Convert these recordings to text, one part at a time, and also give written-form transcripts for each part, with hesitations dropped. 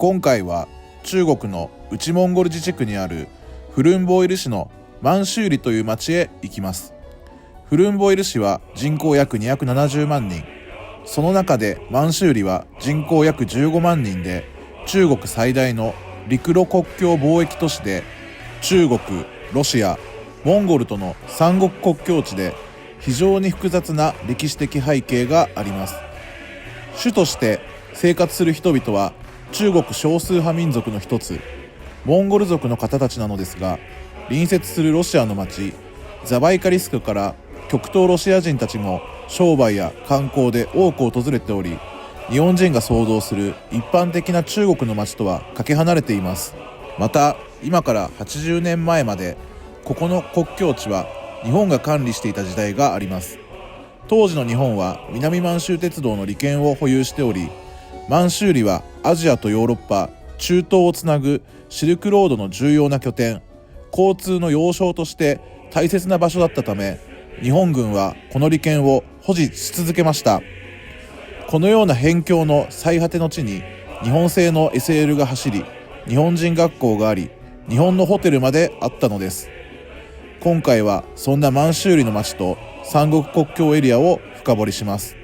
今回は中国の内モンゴル自治区にあるフルンボイル市の満州里という町へ行きます。フルンボイル市は人口約270万人。その中で満州里は人口約15万人で、中国最大の陸路国境貿易都市で、中国、ロシア、モンゴルとの三国国境地で非常に複雑な歴史的背景があります。主として生活する人々は中国少数派民族の一つ、モンゴル族の方たちなのですが、隣接するロシアの町ザバイカリスクから極東ロシア人たちも商売や観光で多く訪れており、日本人が想像する一般的な中国の町とはかけ離れています。また今から80年前までここの国境地は日本が管理していた時代があります。当時の日本は南満州鉄道の利権を保有しており、満州里はアジアとヨーロッパ、中東をつなぐシルクロードの重要な拠点、交通の要衝として大切な場所だったため、日本軍はこの利権を保持し続けました。このような辺境の最果ての地に日本製の SL が走り、日本人学校があり、日本のホテルまであったのです。今回はそんな満州里の町と三国国境エリアを深掘りします。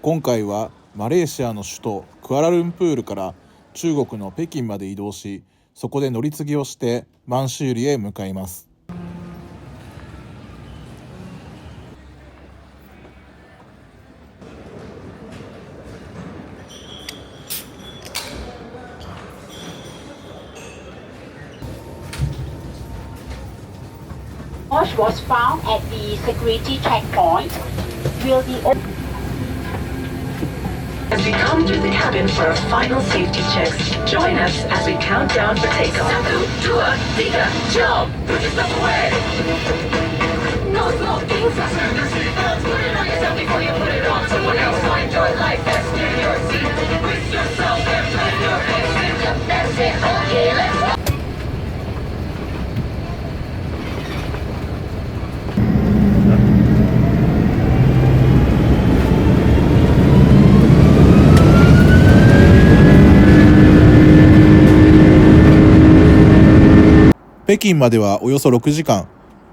今回はマレーシアの首都クアラルンプールから中国の北京まで移動し、そこで乗り継ぎをして満州里へ向かいます。Was found at the security checkpoint. Will the As we come to the cabin for our final safety checks, join us as we count down for takeoff. 3, 2, 1, jump! Put yourself away! No smoking! Fasten your seatbelts, put it on yourself before you put it on someone else. Find your life, best in your seat. Brace yourself and plan your exit. That's it, okay, let's go! 北京まではおよそ6時間。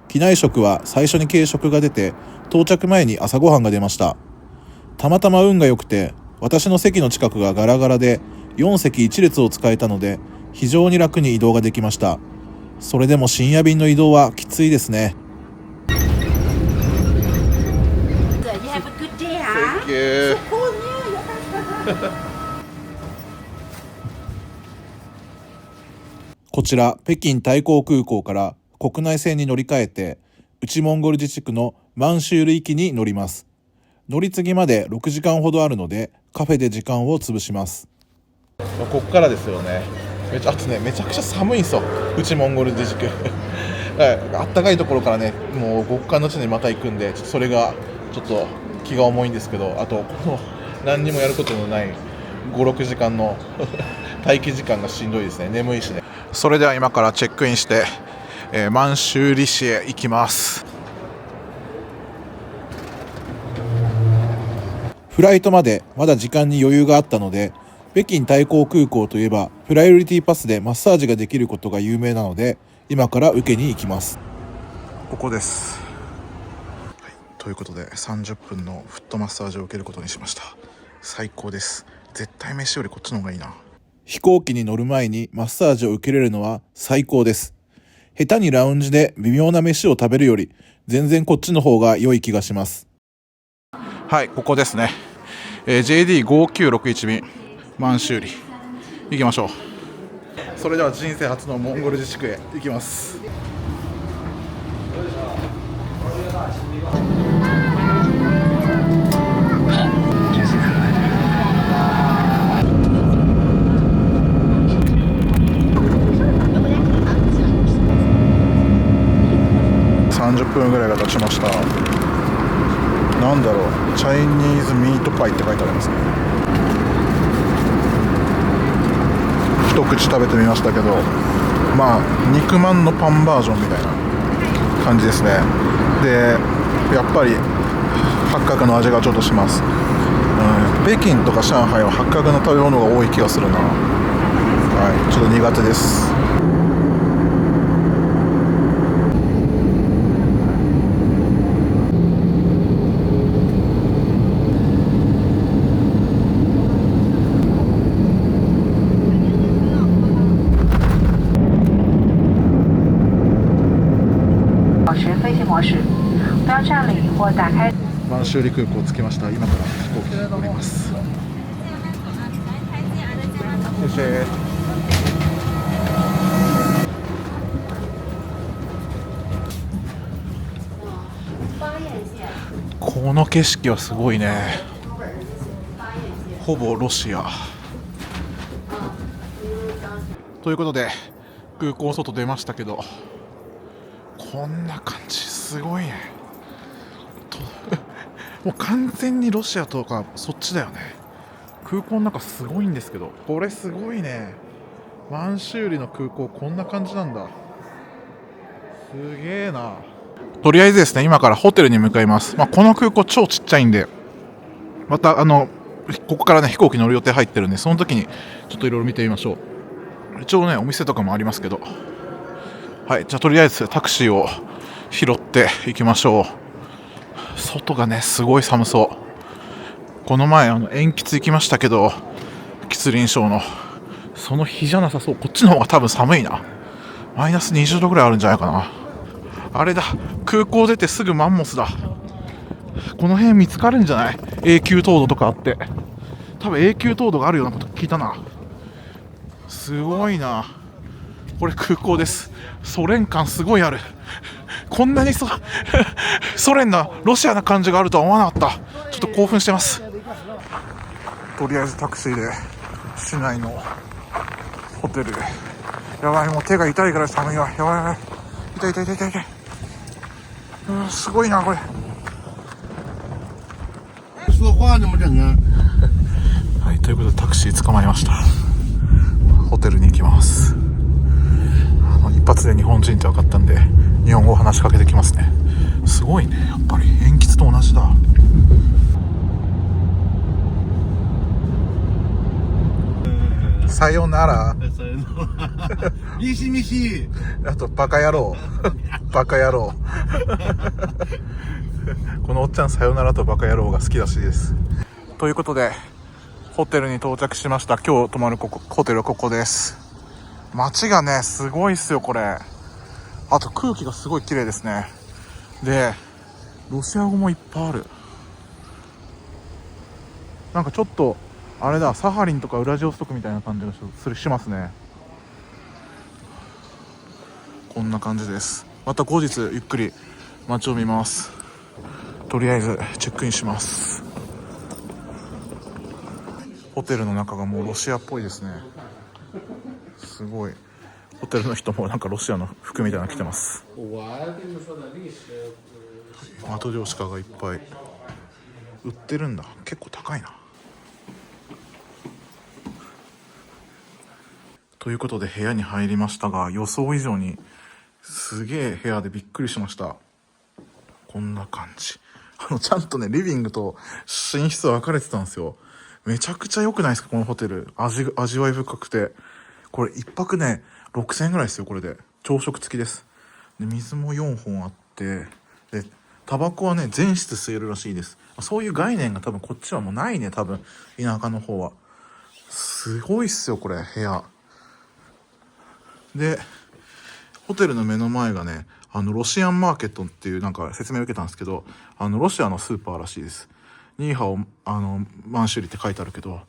機内食は最初に軽食が出て、到着前に朝ごはんが出ました。たまたま運が良くて、私の席の近くがガラガラで4席1列を使えたので、非常に楽に移動ができました。それでも深夜便の移動はきついですね。こちら北京タイ航空港から国内線に乗り換えて、内モンゴル自治区の満州里行きに乗ります。乗り継ぎまで6時間ほどあるので、カフェで時間を潰します。ここからですよね。めちゃくちゃ寒いんですよ、内モンゴル自治区あったかいところからね、もう極寒の地にまた行くんで、それがちょっと気が重いんですけど、あとこの何にもやることのない5、6時間の待機時間がしんどいですね。眠いしね。それでは今からチェックインして、満州里市へ行きます。フライトまでまだ時間に余裕があったので、北京タイ航空港といえばプライオリティパスでマッサージができることが有名なので、今から受けに行きます。ここです、はい、ということで30分のフットマッサージを受けることにしました。最高です。絶対飯よりこっちの方がいいな。飛行機に乗る前にマッサージを受けれるのは最高です。下手にラウンジで微妙な飯を食べるより全然こっちの方が良い気がします。はい、ここですね。JD5961 便満州里行きましょう。それでは人生初のモンゴル自治区へ行きます。30分ぐらいが経ちました。なんだろう、チャイニーズミートパイって書いてありますね。一口食べてみましたけど、まあ肉まんのパンバージョンみたいな感じですね。でやっぱり八角の味がちょっとします。北京とか上海は八角の食べ物が多い気がするな。はい、ちょっと苦手です。保持飞行模式，不要站立或打开。満州里空港着きました。今から飛行機に乗ります。この景色はすごいね。ほぼロシアということで空港外出ましたけど、こんな感じすごいね。もう完全にロシアとかそっちだよね。空港の中すごいんですけど、これすごいね。満州里の空港こんな感じなんだ。すげえな。とりあえずですね、今からホテルに向かいます。この空港超ちっちゃいんで、またここからね飛行機乗る予定入ってるんで、その時にちょっといろいろ見てみましょう。一応ねお店とかもありますけど、はい、じゃあとりあえずタクシーを拾っていきましょう。外がねすごい寒そう。この前塩喫行きましたけど、吉林省のその日じゃなさそう。こっちの方が多分寒いな。マイナス20度ぐらいあるんじゃないかな。あれだ、空港出てすぐマンモスだ。この辺見つかるんじゃない？永久凍土とかあって、多分永久凍土があるようなこと聞いたな。すごいな。これ空港です。ソ連感すごいある。こんなにソ連のロシアな感じがあるとは思わなかった。ちょっと興奮してます。とりあえずタクシーで市内のホテル。やばい、もう手が痛いから寒いわ。やばいやばい、痛い痛い痛い痛い痛い。すごいなこれ。はい、ということでタクシー捕まえました。ホテルに行きます。一発で日本人って分かったんで日本語を話しかけてきますね。すごいね、やっぱり鉛筆と同じだ。さよなら。ミシミシ。あとバカ野郎。バカ野郎。このおっちゃんさよならとバカ野郎が好きらしいです。ということでホテルに到着しました。今日泊まるホテルはここです。街がねすごいっすよこれ。あと空気がすごい綺麗ですね。でロシア語もいっぱいある。なんかちょっとあれだ、サハリンとかウラジオストクみたいな感じがしますね。こんな感じです。また後日ゆっくり街を見ます。とりあえずチェックインします。ホテルの中がもうロシアっぽいですね。すごい。ホテルの人もなんかロシアの服みたいなの着てます。マトリョーシカがいっぱい売ってるんだ。結構高いな。ということで部屋に入りましたが、予想以上にすげえ部屋でびっくりしました。こんな感じ。ちゃんとねリビングと寝室分かれてたんですよ。めちゃくちゃ良くないですかこのホテル。味わい深くて、これ一泊ね6000円ぐらいですよ。これで朝食付きです。で水も4本あって、でタバコはね全室吸えるらしいです。そういう概念が多分こっちはもうないね。多分田舎の方は。すごいっすよこれ部屋で。ホテルの目の前がねロシアンマーケットっていうなんか説明を受けたんですけど、ロシアのスーパーらしいです。ニーハオ満州里って書いてあるけど、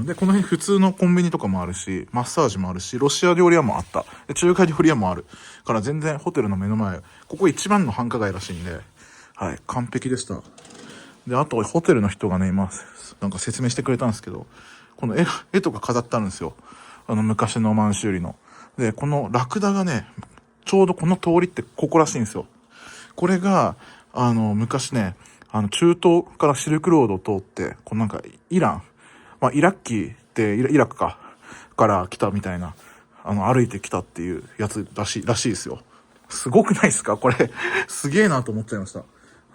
でこの辺普通のコンビニとかもあるし、マッサージもあるし、ロシア料理屋もあった。で中華料理屋もあるから全然ホテルの目の前、ここ一番の繁華街らしいんで、はい、完璧でした。であとホテルの人がね今なんか説明してくれたんですけど、この絵とか飾ってあるんですよ。昔の満州里の。でこのラクダがねちょうどこの通りってここらしいんですよ。これが昔ね中東からシルクロードを通って、このなんかイラン、イラッキーってイラクから来たみたいな歩いてきたっていうやつらしいですよ。すごくないですかこれ。すげえなと思っちゃいました。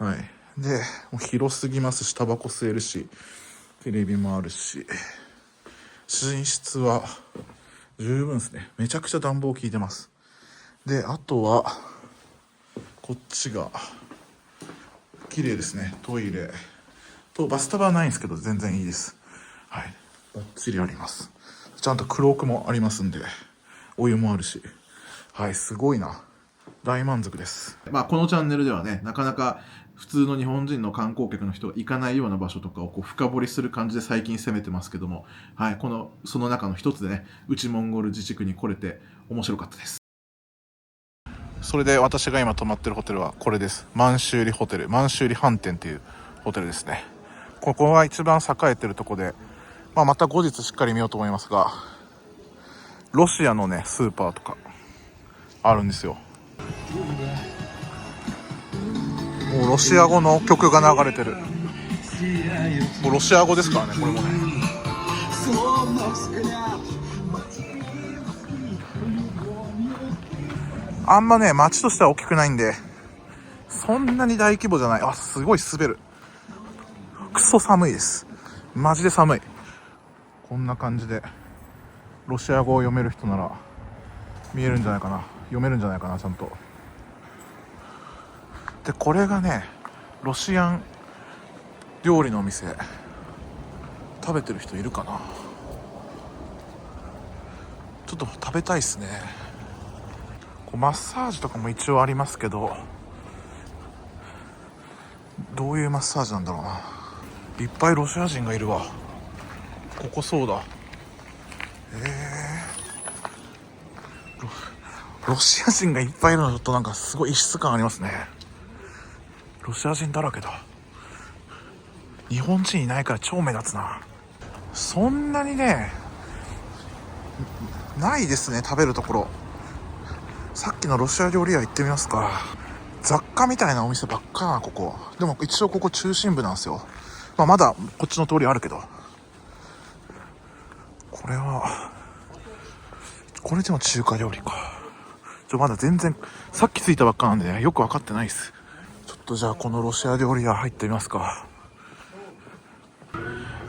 はい。で、もう広すぎますし、タバコ吸えるし、テレビもあるし、寝室は十分ですね。めちゃくちゃ暖房効いてます。で、あとは、こっちが、綺麗ですね。トイレとバスタブはないんですけど全然いいです。はい、バッチリあります。ちゃんとクロークもありますんで、お湯もあるし、はい、すごいな。大満足です。まあこのチャンネルではね、なかなか普通の日本人の観光客の人が行かないような場所とかをこう深掘りする感じで最近攻めてますけども、はい、その中の一つでね、内モンゴル自治区に来れて面白かったです。それで私が今泊まってるホテルはこれです。満州里ホテル、満州里飯店っていうホテルですね。ここが一番栄えてるとこで、また後日しっかり見ようと思いますが、ロシアのねスーパーとかあるんですよ。もうロシア語の曲が流れてる。もうロシア語ですからね、これもね。あんまね、街としては大きくないんで、そんなに大規模じゃない。あ、すごい滑る。クソ寒いです。マジで寒い。こんな感じで、ロシア語を読める人なら、見えるんじゃないかな。読めるんじゃないかな、ちゃんと。で、これがね、ロシアン料理のお店。食べてる人いるかな。ちょっと食べたいっすね。マッサージとかも一応ありますけど、どういうマッサージなんだろうな。いっぱいロシア人がいるわ。ここそうだ。ロシア人がいっぱいいるのちょっとなんかすごい異質感ありますね。ロシア人だらけだ。日本人いないから超目立つな。そんなにね、ないですね、食べるところ。さっきのロシア料理屋行ってみますか。雑貨みたいなお店ばっかな、ここ。でも一応ここ中心部なんですよ。まだこっちの通りあるけど。これでも中華料理か。まだ全然、さっき着いたばっかなんでね、よく分かってないです。ちょっとじゃあこのロシア料理屋入ってみますか。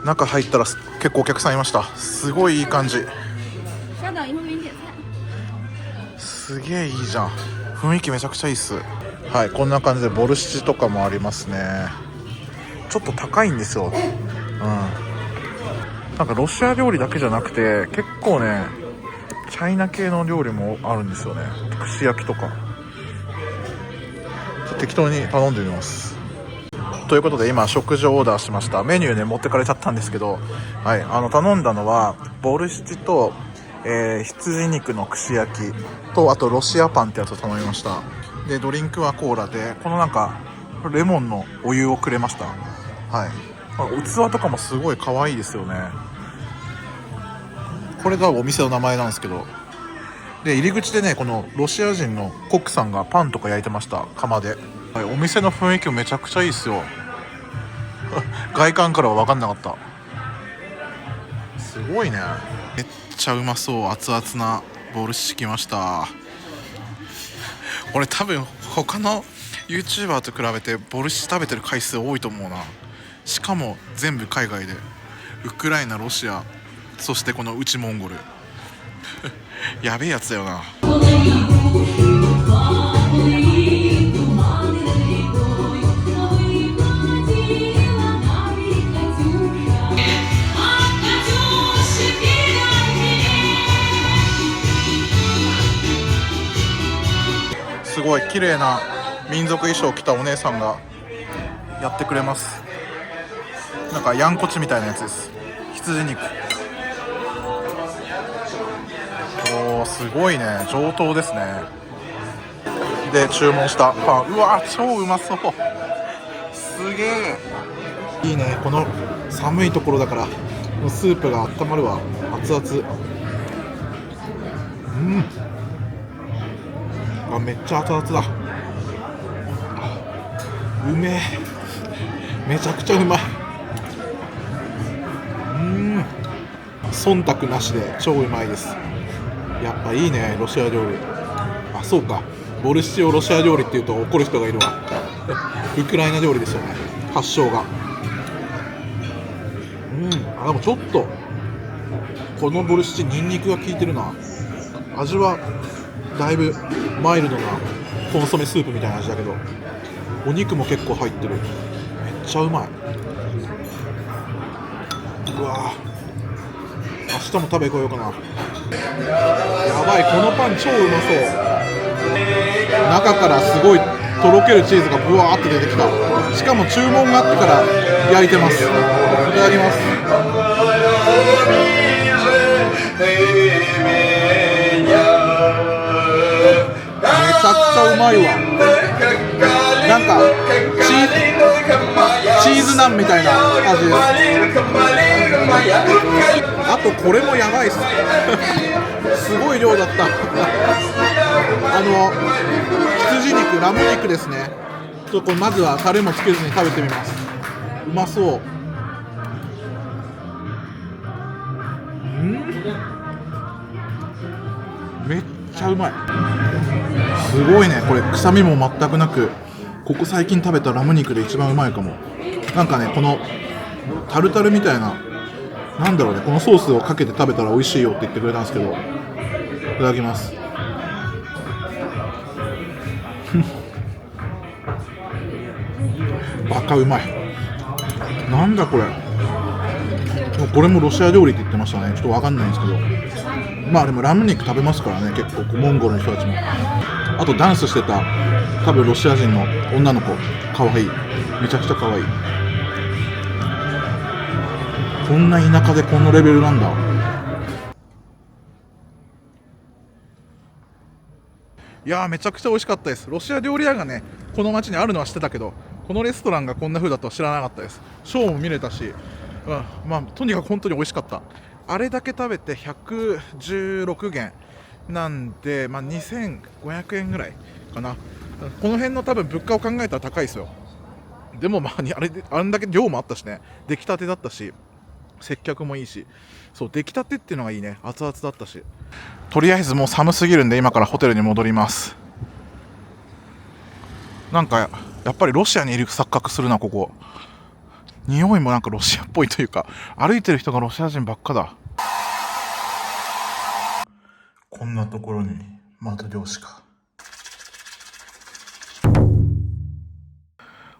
中入ったら結構お客さんいました。すごいいい感じ。すげえいいじゃん。雰囲気めちゃくちゃいいっす。はい、こんな感じでボルシチとかもありますね。ちょっと高いんですよ。なんかロシア料理だけじゃなくて、結構ね、チャイナ系の料理もあるんですよね。串焼きとか。適当に頼んでみます。ということで今食事をオーダーしました。メニューね持ってかれちゃったんですけど、はい、頼んだのはボルシチと、羊肉の串焼きと、あとロシアパンってやつを頼みました。でドリンクはコーラで、このなんかレモンのお湯をくれました。はい、器とかもすごい可愛いですよね。これがお店の名前なんですけど、で入り口でね、このロシア人のコックさんがパンとか焼いてました、窯で。はい、お店の雰囲気もめちゃくちゃいいですよ。外観からは分かんなかった。すごいね。めっちゃうまそう。熱々なボルシチきました。俺多分他の YouTuber と比べてボルシチ食べてる回数多いと思うな。しかも全部海外で、ウクライナ、ロシア、そしてこの内モンゴル。やべえやつだよな。すごい綺麗な民族衣装を着たお姉さんがやってくれます。なんかヤンコチみたいなやつです。羊肉。おー、すごいね、上等ですね。で注文したパン、うわー超うまそう。すげえいいね。この寒いところだからスープが温まるわ。熱々。めっちゃ熱々だ。うめえ、めちゃくちゃうまい。忖度なしで超うまいです。やっぱいいね、ロシア料理。あ、そうか、ボルシチをロシア料理って言うと怒る人がいるわウクライナ料理ですよね、発祥が。でもちょっとこのボルシチニンニクが効いてるな。味はだいぶマイルドなコンソメスープみたいな味だけど、お肉も結構入ってる。めっちゃうまい。うわぁ、明日も食べこようかな。やばい、このパン超うまそう。中からすごいとろけるチーズがブワーって出てきた。しかも注文があってから焼いてます。いただきます。めちゃくちゃうまいわ。なんかチーズナンみたいな味です。あとこれもやばいっすすごい量だった羊肉、ラム肉ですね。ちょっとこれまずはタレもつけずに食べてみます。うまそう。めっちゃうまい。すごいね、これ臭みも全くなく、ここ最近食べたラム肉で一番うまいかも。なんかね、このタルタルみたいな、なんだろうね、このソースをかけて食べたら美味しいよって言ってくれたんですけど、いただきます。バカうまい。なんだこれ。これもロシア料理って言ってましたね。ちょっとわかんないんですけど、まあでもラム肉食べますからね、結構モンゴルの人たちも。あとダンスしてた多分ロシア人の女の子、かわいい。めちゃくちゃかわいい。こんな田舎でこのレベルなんだ。いやー、めちゃくちゃ美味しかったです。ロシア料理屋がね、この町にあるのは知ってたけど、このレストランがこんな風だとは知らなかったです。ショーも見れたし、まあとにかく本当に美味しかった。あれだけ食べて116元なんで、まあ、2500円ぐらいかな。この辺の多分物価を考えたら高いですよ。でもまああれだけ量もあったしね、出来たてだったし、接客もいいし、そう出来たてっていうのがいいね。熱々だったし。とりあえずもう寒すぎるんで今からホテルに戻ります。なんかやっぱりロシアにいる錯覚するな、ここ。匂いもなんかロシアっぽいというか、歩いてる人がロシア人ばっかだ。こんなところにまた漁師か。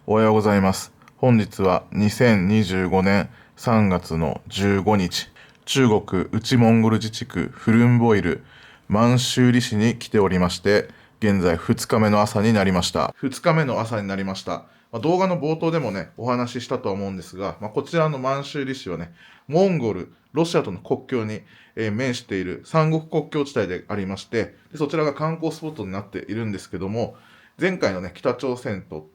おはようございます。本日は2025年3月の15日、中国内モンゴル自治区フルンボイル満州里市に来ておりまして、現在2日目の朝になりました。2日目の朝になりました。動画の冒頭でもね、お話ししたとは思うんですが、こちらの満州里市はね、モンゴル、ロシアとの国境に、面している三国国境地帯でありまして、そちらが観光スポットになっているんですけども、前回のね、北朝鮮と、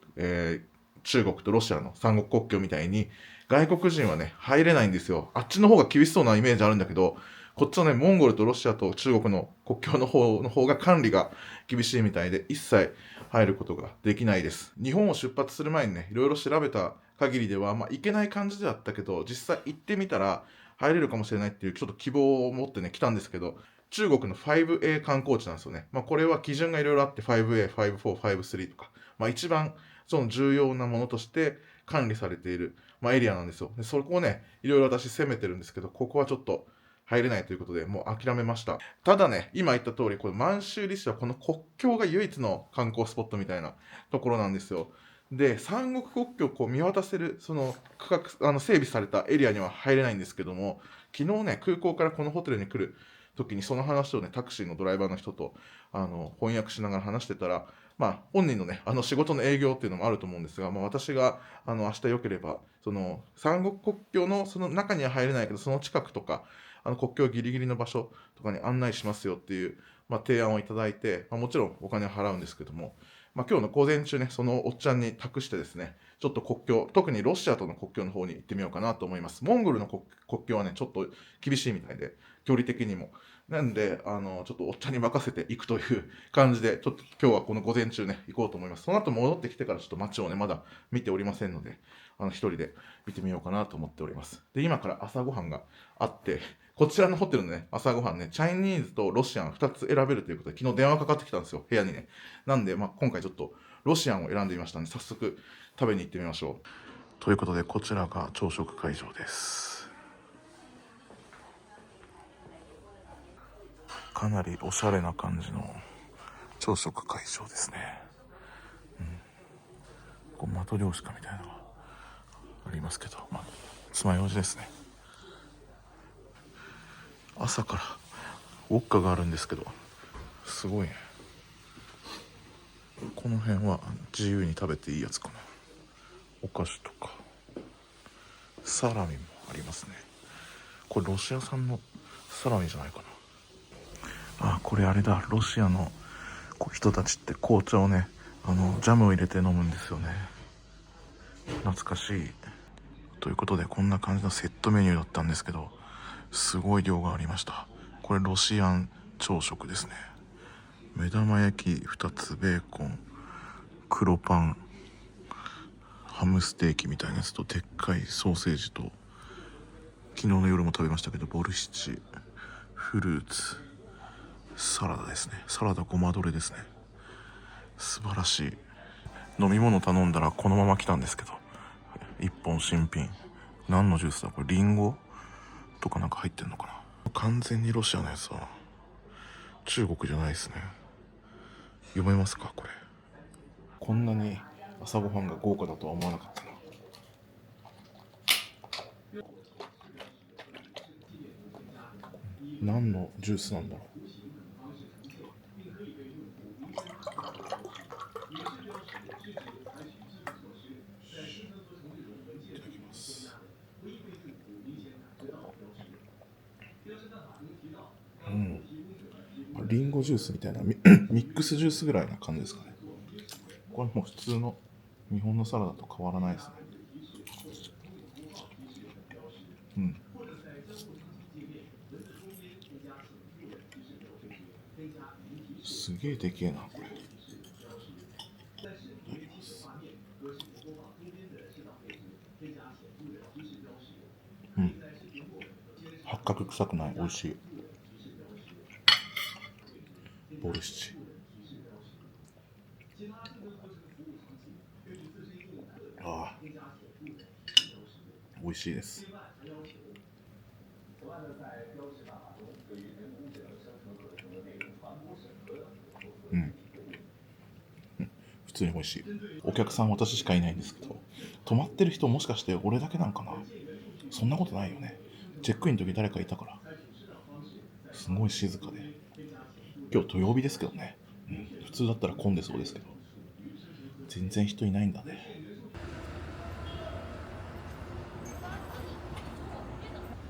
中国とロシアの三国国境みたいに、外国人はね、入れないんですよ。あっちの方が厳しそうなイメージあるんだけど、こっちのね、モンゴルとロシアと中国の国境の方が管理が厳しいみたいで、一切入ることができないです。日本を出発する前にね、いろいろ調べた限りでは、行けない感じではあったけど、実際行ってみたら入れるかもしれないっていうちょっと希望を持ってね、来たんですけど、中国の 5A 観光地なんですよね。これは基準がいろいろあって、5A、54、53とか、一番その重要なものとして管理されている、エリアなんですよ。でそこをね、いろいろ私攻めてるんですけど、ここはちょっと入れないということで、もう諦めました。ただね、今言った通り、これ満州里市はこの国境が唯一の観光スポットみたいなところなんですよ。で、三国国境をこう見渡せる、その区画、整備されたエリアには入れないんですけども、昨日ね、空港からこのホテルに来る時にその話をね、タクシーのドライバーの人と翻訳しながら話してたら、本人のね、仕事の営業っていうのもあると思うんですが、私が明日良ければ、その三国国境のその中には入れないけど、その近くとか、国境ギリギリの場所とかに案内しますよっていう、提案をいただいて、もちろんお金を払うんですけども、今日の午前中ね、そのおっちゃんに託してですね、ちょっと国境、特にロシアとの国境の方に行ってみようかなと思います。モンゴルの国境はね、ちょっと厳しいみたいで、距離的にも。なんで、ちょっとおっちゃんに任せていくという感じで、ちょっと今日はこの午前中ね、行こうと思います。その後戻ってきてからちょっと街をね、まだ見ておりませんので、一人で見てみようかなと思っております。で、今から朝ごはんがあって、こちらのホテルのね、朝ごはんね、チャイニーズとロシアン2つ選べるということで、昨日電話かかってきたんですよ、部屋にね。なんで、今回ちょっとロシアンを選んでみましたので、早速食べに行ってみましょう。ということで、こちらが朝食会場です。かなりおしゃれな感じの朝食会場ですね。こうマトリョーシカみたいなのがありますけど、爪楊枝ですね。朝からウォッカがあるんですけど、すごいね。この辺は自由に食べていいやつかな。お菓子とかサラミもありますね。これロシア産のサラミじゃないかな。これあれだ、ロシアの人たちって紅茶をね、ジャムを入れて飲むんですよね。懐かしい。ということで、こんな感じのセットメニューだったんですけど、すごい量がありました。これロシアン朝食ですね。目玉焼き2つ、ベーコン、黒パン、ハムステーキみたいなやつと、でっかいソーセージと、昨日の夜も食べましたけど、ボルシチ、フルーツ、サラダですね。サラダごまどれですね。素晴らしい。飲み物頼んだらこのまま来たんですけど、1本新品。何のジュースだこれ。リンゴとかなんか入ってんのかな。完全にロシアのやつは中国じゃないですね。読めますかこれ。こんなに朝ごはんが豪華だとは思わなかったな。何のジュースなんだろう。リンゴジュースみたいなミックスジュースぐらいな感じですかね。これもう普通の日本のサラダと変わらないですね。すげえでけえなこれ。八角臭くない。美味しい。ボルシチ。美味しいです。普通に美味しい。お客さん私しかいないんですけど、泊まってる人もしかして俺だけなんかな。そんなことないよね。チェックインの時誰かいたから。すごい静かで。今日土曜日ですけどね、普通だったら混んでそうですけど、全然人いないんだね。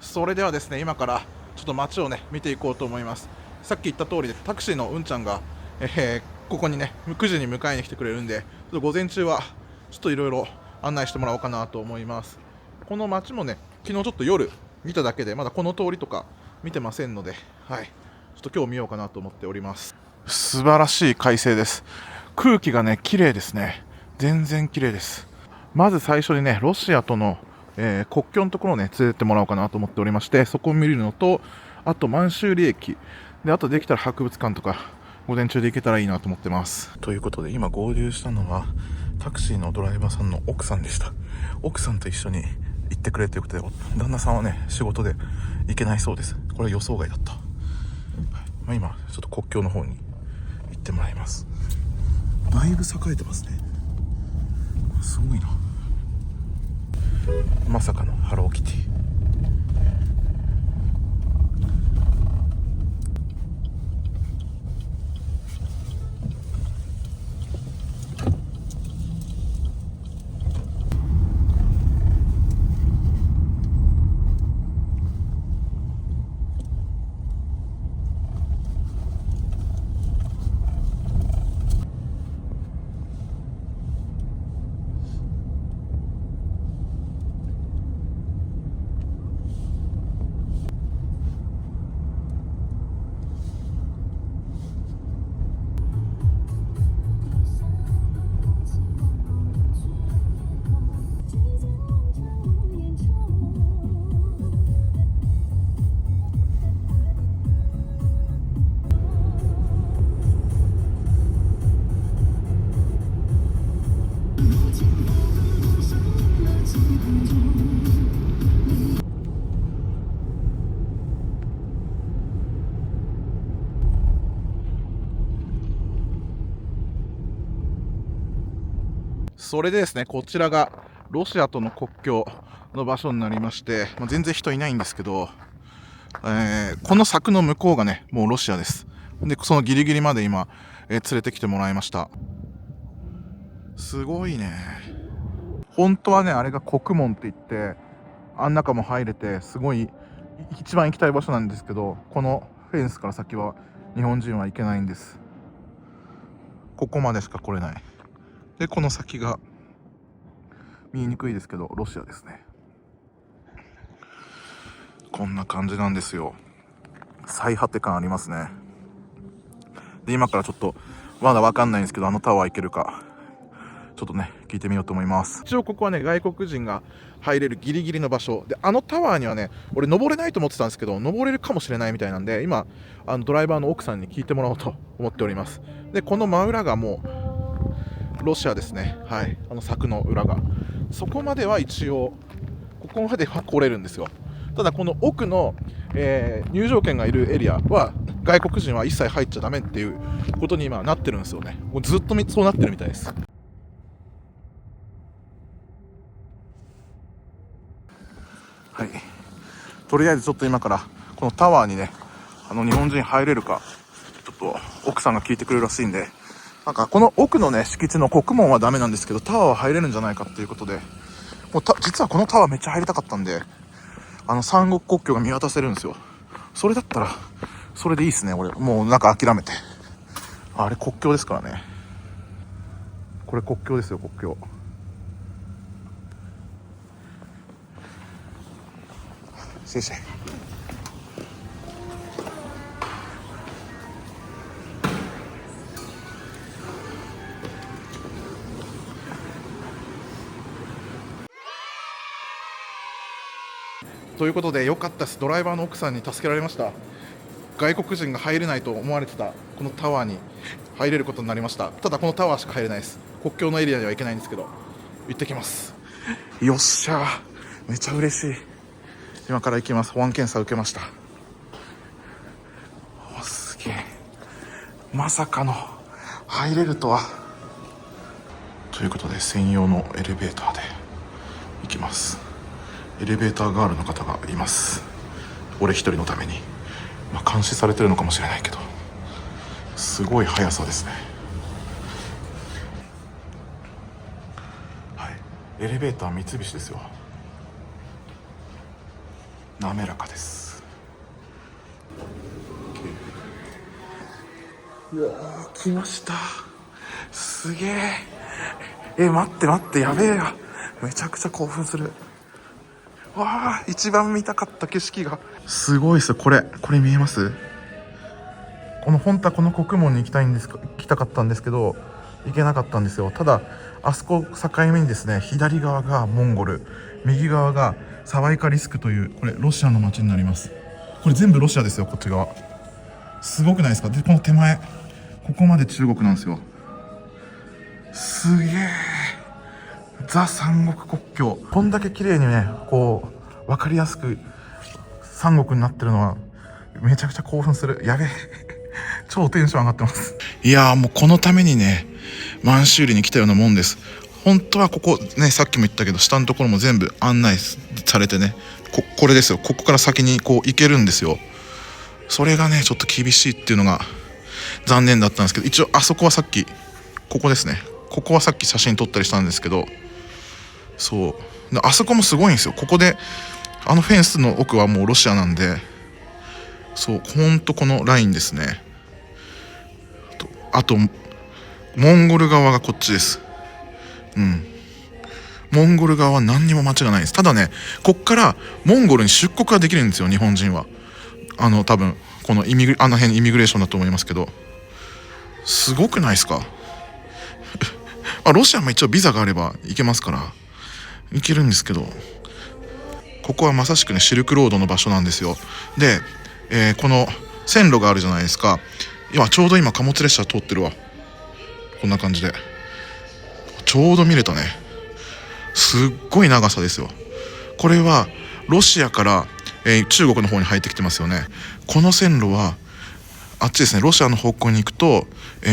それではですね、今からちょっと街をね見ていこうと思います。さっき言った通りで、タクシーのうんちゃんが、ここにね9時に迎えに来てくれるんで、ちょっと午前中はちょっといろいろ案内してもらおうかなと思います。この街もね、昨日ちょっと夜見ただけで、まだこの通りとか見てませんので、ちょっと今日見ようかなと思っております。素晴らしい快晴です。空気がね綺麗ですね。全然綺麗です。まず最初にね、ロシアとの、国境のところをね連れてってもらおうかなと思っておりまして、そこを見るのと、あと満州里駅で、あとできたら博物館とか午前中で行けたらいいなと思ってます。ということで、今合流したのはタクシーのドライバーさんの奥さんでした。奥さんと一緒に行ってくれということで、旦那さんはね仕事で行けないそうです。これは予想外だった。今ちょっと国境の方に行ってもらいます。だいぶ栄えてますね。すごいな。まさかのハローキティ。それでですね、こちらがロシアとの国境の場所になりまして、全然人いないんですけど、この柵の向こうがね、もうロシアです。で、そのギリギリまで今、連れてきてもらいました。すごいね。本当はね、あれが国門って言って、あん中も入れて、すごい一番行きたい場所なんですけど、このフェンスから先は日本人は行けないんです。ここまでしか来れない。で、この先が見えにくいですけど、ロシアですね。こんな感じなんですよ。最果て感ありますね。で、今からちょっとまだわかんないんですけど、あのタワー行けるかちょっとね聞いてみようと思います。一応ここはね、外国人が入れるギリギリの場所で、あのタワーにはね、俺登れないと思ってたんですけど、登れるかもしれないみたいなんで、今ドライバーの奥さんに聞いてもらおうと思っております。で、この真裏がもうロシアですね。はい、あの柵の裏が、そこまでは一応ここまでは来れるんですよ。ただこの奥の、入場券がいるエリアは外国人は一切入っちゃダメっていうことに今なってるんですよね。もうずっとそうなってるみたいです。はい、とりあえずちょっと今からこのタワーにね、日本人入れるかちょっと奥さんが聞いてくれるらしいんで、なんかこの奥のね敷地の国門はダメなんですけど、タワーは入れるんじゃないかっていうことで、もう実はこのタワーめっちゃ入りたかったんで、三国国境が見渡せるんですよ。それだったらそれでいいっすね。俺もうなんか諦めて、あれ国境ですからね。これ国境ですよ、国境。谢谢。ということで良かったです。ドライバーの奥さんに助けられました。外国人が入れないと思われてたこのタワーに入れることになりました。ただこのタワーしか入れないです。国境のエリアには行けないんですけど、行ってきます。よっしゃー、めちゃ嬉しい。今から行きます。保安検査受けました。お、すげえ、まさかの入れるとは。ということで専用のエレベーターで行きます。エレベーターガールの方がいます。俺一人のために、監視されてるのかもしれないけど、すごい速さですね。はい、エレベーター三菱ですよ。滑らかです。うわー、来ました。すげえ。待って、やべえや。めちゃくちゃ興奮する。わあ、一番見たかった景色がすごいですよ。これ見えます？本当はこの国門に行きたかったんですけど、行けなかったんですよ。ただあそこ境目にですね、左側がモンゴル、右側がサワイカリスクという、これロシアの町になります。これ全部ロシアですよ、こっち側。すごくないですか？で、この手前、ここまで中国なんですよ。すげえ、ザ三国国境。こんだけ綺麗にね、こう分かりやすく三国になってるのはめちゃくちゃ興奮する。やべえ超テンション上がってます。いやー、もうこのためにね、満州里に来たようなもんです。本当はここね、さっきも言ったけど下のところも全部案内されてね、これですよ。ここから先にこう行けるんですよ。それがねちょっと厳しいっていうのが残念だったんですけど、一応あそこはさっき、ここですね、ここはさっき写真撮ったりしたんですけど、そうあそこもすごいんですよ。ここでフェンスの奥はもうロシアなんで、そうほんとこのラインですね。あとモンゴル側がこっちです。モンゴル側は何にも間違いないです。ただね、こっからモンゴルに出国ができるんですよ、日本人は。多分この辺イミグレーションだと思いますけど、すごくないですかロシアも一応ビザがあれば行けますから行けるんですけど、ここはまさしくねシルクロードの場所なんですよ。で、この線路があるじゃないですか。ちょうど今貨物列車通ってるわ。こんな感じでちょうど見れたね。すっごい長さですよ。これはロシアから、中国の方に入ってきてますよね。この線路はあっちですね、ロシアの方向に行くと、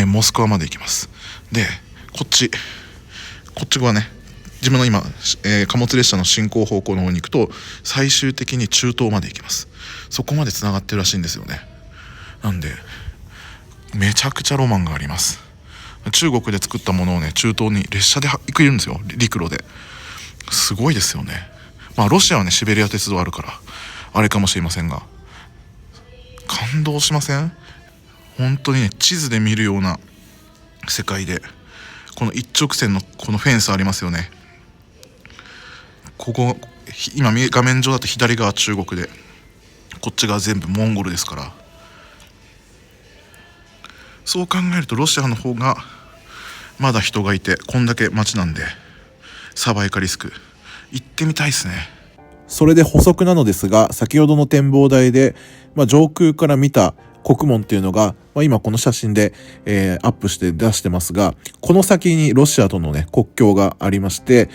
モスクワまで行きます。でこっち側ね、自分の今、貨物列車の進行方向の方に行くと最終的に中東まで行きます。そこまでつながってるらしいんですよね。なんでめちゃくちゃロマンがあります。中国で作ったものをね、中東に列車で行けるんですよ、陸路で。すごいですよね。まあロシアはねシベリア鉄道あるからあれかもしれませんが、感動しません？本当にね、地図で見るような世界で、この一直線のこのフェンスありますよね。ここ今画面上だと左側中国で、こっち側全部モンゴルですから、そう考えるとロシアの方がまだ人がいて、こんだけ街なんでサバイカリスク行ってみたいですね。それで補足なのですが、先ほどの展望台で、上空から見た国門っていうのが、今この写真で、アップして出してますが、この先にロシアとのね国境がありまして、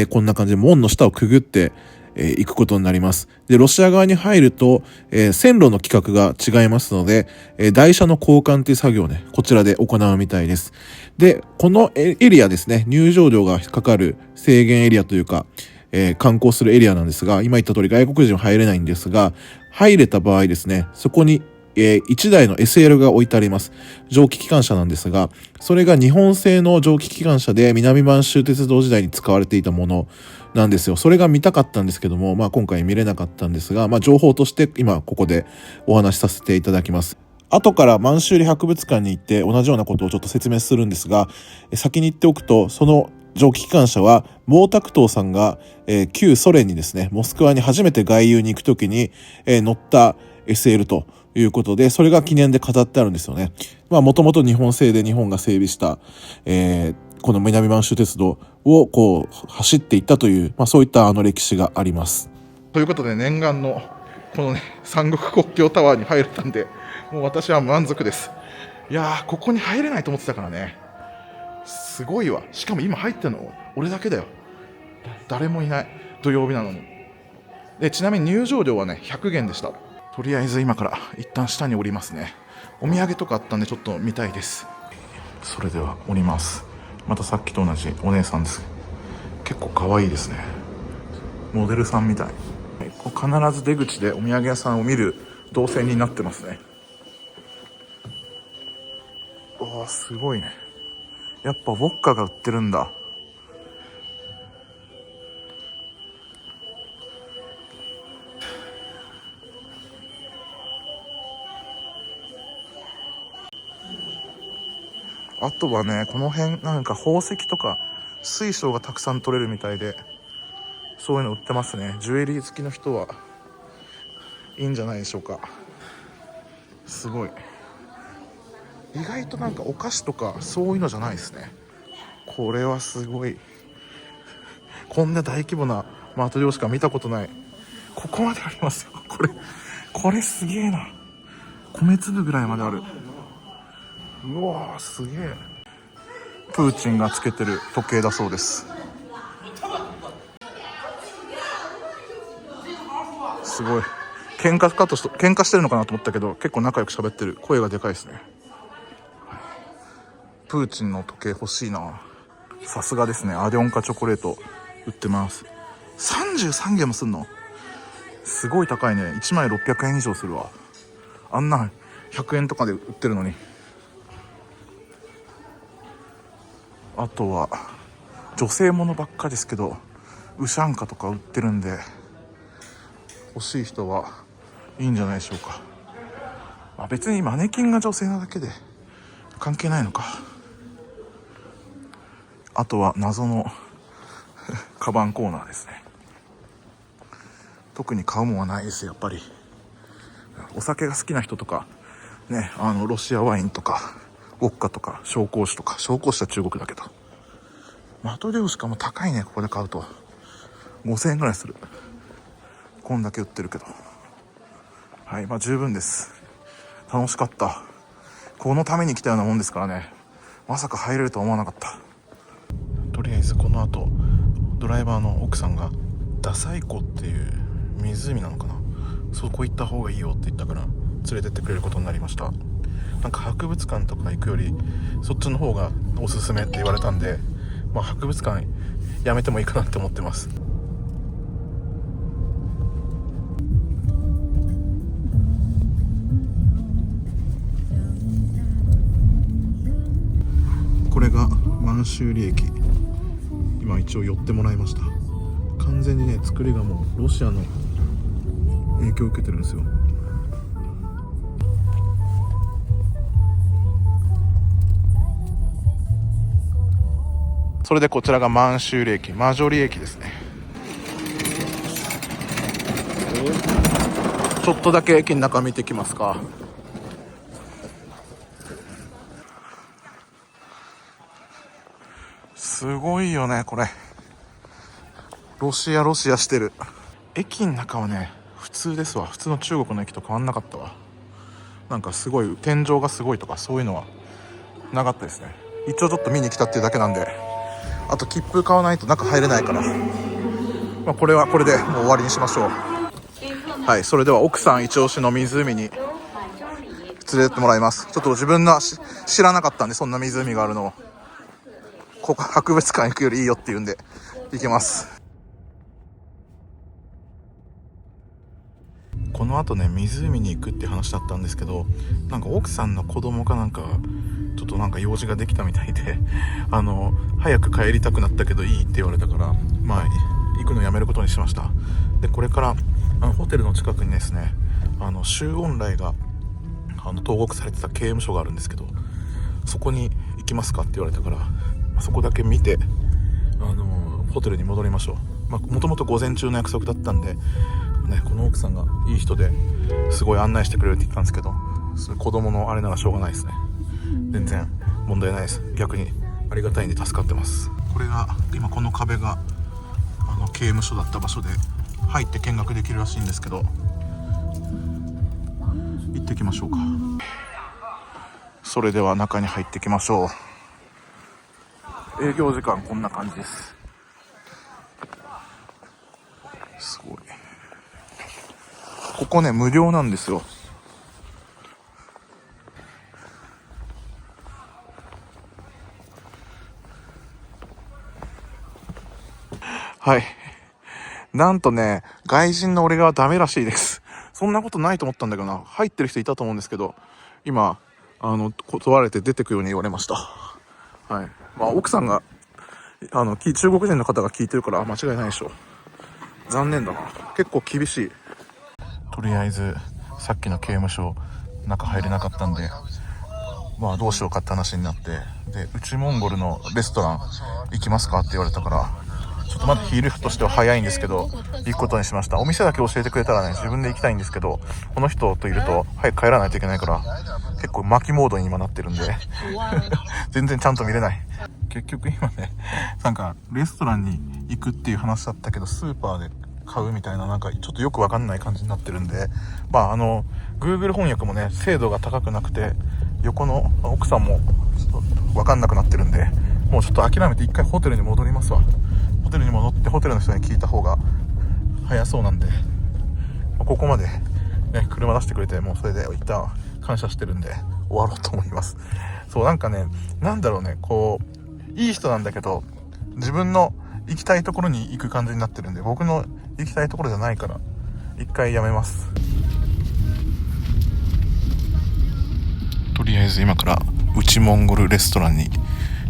こんな感じで門の下をくぐって行くことになります。で、ロシア側に入ると、線路の規格が違いますので、台車の交換っていう作業をね、こちらで行うみたいです。で、このエリアですね、入場料がかかる制限エリアというか、観光するエリアなんですが、今言った通り外国人は入れないんですが、入れた場合ですね、そこに1台の SL が置いてあります。蒸気機関車なんですが、それが日本製の蒸気機関車で南満州鉄道時代に使われていたものなんですよ。それが見たかったんですけども、今回見れなかったんですが、情報として今ここでお話しさせていただきます。後から満州里博物館に行って同じようなことをちょっと説明するんですが、先に言っておくと、その蒸気機関車は毛沢東さんが、旧ソ連にですね、モスクワに初めて外遊に行くときに、乗った SL ということで、それが記念で飾ってあるんですよね。もともと日本製で日本が整備した、この南満州鉄道をこう走っていったという、そういった歴史があります。ということで、念願のこのね三国国境タワーに入れたんで、もう私は満足です。いやー、ここに入れないと思ってたからね、すごいわ。しかも今入ってるの俺だけだよ。誰もいない、土曜日なのに。で、ちなみに入場料はね100元でした。とりあえず今から一旦下に降りますね。お土産とかあったんでちょっと見たいです。それでは降ります。またさっきと同じお姉さんです。結構可愛いですね。モデルさんみたい。こう必ず出口でお土産屋さんを見る動線になってますね。わあ、すごいね。やっぱウォッカが売ってるんだ。あとはね、この辺なんか宝石とか水晶がたくさん取れるみたいで、そういうの売ってますね。ジュエリー好きの人はいいんじゃないでしょうか。すごい。意外となんかお菓子とかそういうのじゃないですね。これはすごい。こんな大規模なマトリョーシカ見たことない。ここまでありますよ。これすげえな。米粒ぐらいまである。うわー、すげえ。プーチンがつけてる時計だそうです。すごい。喧嘩してるのかなと思ったけど、結構仲良く喋ってる。声がでかいですね。プーチンの時計欲しいな。さすがですね。アデオンカチョコレート売ってます。33元もすんの？すごい高いね。1枚600円以上するわ。あんな100円とかで売ってるのに。あとは女性ものばっかですけど、ウシャンカとか売ってるんで、欲しい人はいいんじゃないでしょうか。別にマネキンが女性なだけで関係ないのか。あとは謎のカバンコーナーですね。特に買うもんはないですよ。やっぱりお酒が好きな人とかね、ロシアワインとかウォッカとか紹興酒とか、紹興酒は中国だけど、マトリョーシカも高いね。ここで買うと5000円ぐらいする。こんだけ売ってるけど、はい、十分です。楽しかった。このために来たようなもんですからね。まさか入れるとは思わなかった。とりあえずこの後ドライバーの奥さんがダサイ湖っていう湖なのかな、そこ行った方がいいよって言ったから連れてってくれることになりました。なんか博物館とか行くよりそっちの方がおすすめって言われたんで、まあ、博物館やめてもいいかなって思ってます。これが満州里駅、今一応寄ってもらいました。完全にね作りがもうロシアの影響を受けてるんですよ。それでこちらが満州里駅、マジョリ駅ですね。ちょっとだけ駅の中見てきますか。すごいよねこれ。ロシアしてる。駅の中はね普通ですわ。普通の中国の駅と変わんなかったわ。なんかすごい天井がすごいとかそういうのはなかったですね。一応ちょっと見に来たっていうだけなんで、あと切符買わないと中入れないから、まあ、これはこれでもう終わりにしましょう。はい、それでは奥さん一押しの湖に連れてってもらいます。ちょっと自分の知らなかったんで、そんな湖があるのを、ここ博物館行くよりいいよって言うんで行きます。この後ね湖に行くって話だったんですけど、なんか奥さんの子供かなんかちょっとなんか用事ができたみたいで早く帰りたくなったけどいいって言われたから、まあ行くのやめることにしました。でこれからホテルの近くにですね周恩来が投獄されてた刑務所があるんですけど、そこに行きますかって言われたから、そこだけ見てホテルに戻りましょう。もともと午前中の約束だったんで、ね、この奥さんがいい人ですごい案内してくれるって言ったんですけど、子供のあれならしょうがないですね。全然問題ないです。逆にありがたいんで助かってます。これが今この壁が刑務所だった場所で入って見学できるらしいんですけど、行ってきましょうか。それでは中に入ってきましょう。営業時間こんな感じです。すごい。ここね無料なんですよ。はい。なんとね外人の俺がダメらしいです。そんなことないと思ったんだけどな。入ってる人いたと思うんですけど、今断られて出てくように言われました。はい。まあ奥さんが中国人の方が聞いてるから間違いないでしょ。残念だな。結構厳しい。とりあえずさっきの刑務所中入れなかったんで、まあどうしようかって話になって、で内モンゴルのレストラン行きますかって言われたから、ちょっとまだ昼としては早いんですけど行くことにしました。お店だけ教えてくれたらね自分で行きたいんですけど、この人といると早く帰らないといけないから結構巻きモードに今なってるんで全然ちゃんと見れない。結局今ねなんかレストランに行くっていう話だったけどスーパーで買うみたいな、なんかちょっとよくわかんない感じになってるんで、まあGoogle 翻訳もね精度が高くなくて、横の奥さんもちょっとわかんなくなってるんで、もうちょっと諦めて一回ホテルに戻りますわ。ホテルに戻ってホテルの人に聞いた方が早そうなんで、ここまで、ね、車出してくれてもうそれで一旦感謝してるんで終わろうと思います。そうなんかね、なんだろうね、こういい人なんだけど自分の行きたいところに行く感じになってるんで、僕の行きたいところじゃないから一回やめます。とりあえず今から内モンゴルレストランに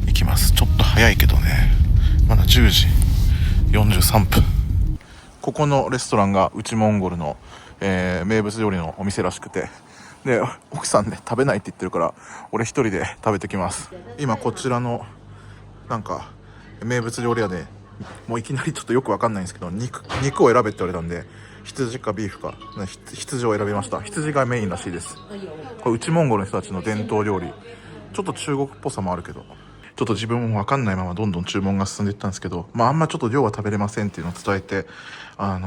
行きます。ちょっと早いけどね、まだ10時43分。ここのレストランが内モンゴルの、名物料理のお店らしくて、で奥さんね食べないって言ってるから俺一人で食べてきます。今こちらのなんか名物料理屋でもういきなりちょっとよくわかんないんですけど、肉を選べって言われたんで羊かビーフか羊を選びました。羊がメインらしいです。これ内モンゴルの人たちの伝統料理、ちょっと中国っぽさもあるけど、ちょっと自分も分かんないままどんどん注文が進んでいったんですけど、あんまちょっと量は食べれませんっていうのを伝えて、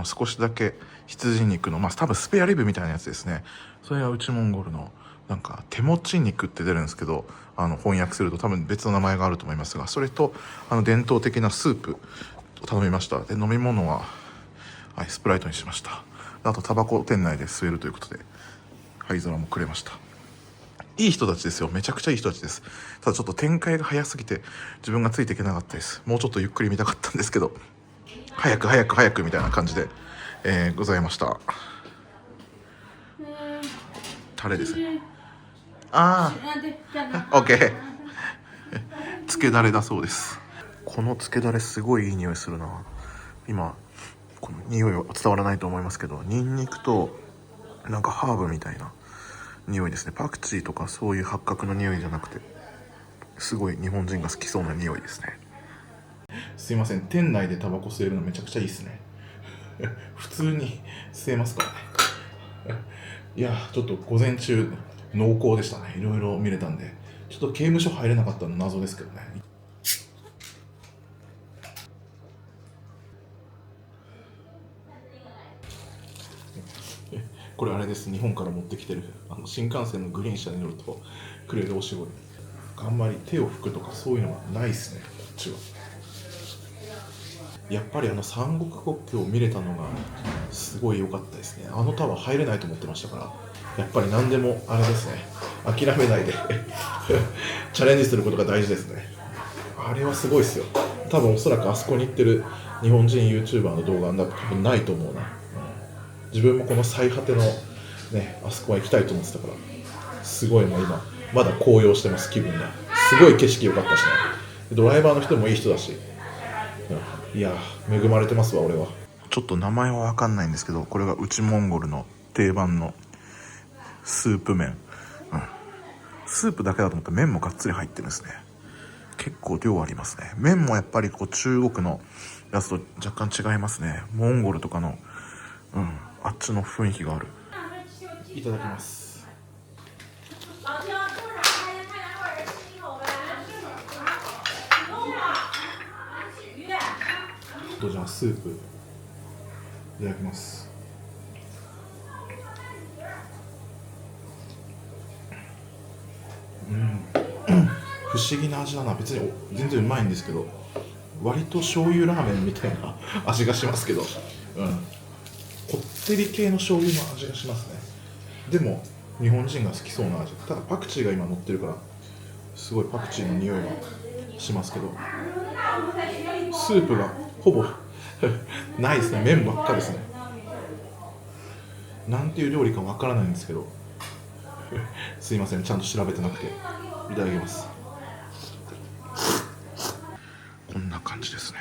少しだけ羊肉の多分スペアリブみたいなやつですね。それは内モンゴルのなんか手持ち肉って出るんですけど、翻訳すると多分別の名前があると思いますが、それと伝統的なスープ頼みました。で飲み物は、はい、スプライトにしました。あとタバコ店内で吸えるということで灰皿もくれました。いい人たちですよ。めちゃくちゃいい人たちです。ただちょっと展開が早すぎて自分がついていけなかったです。もうちょっとゆっくり見たかったんですけど、早くみたいな感じで、ございました。タレですね。ああ、OK。つけだれだそうです。このつけだれすごいいい匂いするな。今この匂いは伝わらないと思いますけど、ニンニクとなんかハーブみたいな匂いですね。パクチーとかそういう八角の匂いじゃなくて、すごい日本人が好きそうな匂いですね。すいません、店内でタバコ吸えるのめちゃくちゃいいですね。普通に吸えますからね。いやちょっと午前中濃厚でしたね。いろいろ見れたんで、ちょっと刑務所入れなかったの謎ですけどね。これあれです、日本から持ってきてる新幹線のグリーン車に乗るとくれるおしぼり。あんまり手を拭くとかそういうのはないですね、こっちは。やっぱり三国国境を見れたのがすごい良かったですね。タワー入れないと思ってましたから、やっぱり何でもあれですね、諦めないでチャレンジすることが大事ですね。あれはすごいですよ。多分おそらくあそこに行ってる日本人 YouTuber の動画なんか多分ないと思うな。自分もこの最果てのね、あそこは行きたいと思ってたから、すごいもう今まだ高揚してます。気分がすごい景色良かったしね。ドライバーの人もいい人だし、いや恵まれてますわ俺は。ちょっと名前は分かんないんですけど、これが内モンゴルの定番のスープ麺、スープだけだと思ったら麺もがっつり入ってるんですね。結構量ありますね。麺もやっぱりこう中国のやつと若干違いますね。モンゴルとかのあっちの雰囲気がある。いただきます。じゃあスープいただきます。不思議な味だな。別に全然うまいんですけど、割と醤油ラーメンみたいな味がしますけど、こってり系の醤油の味がしますね。でも日本人が好きそうな味。ただパクチーが今乗ってるからすごいパクチーの匂いがしますけど、スープがほぼないですね。麺ばっかですね。なんていう料理かわからないんですけどすいません、ちゃんと調べてなくて。いただきます。こんな感じですね。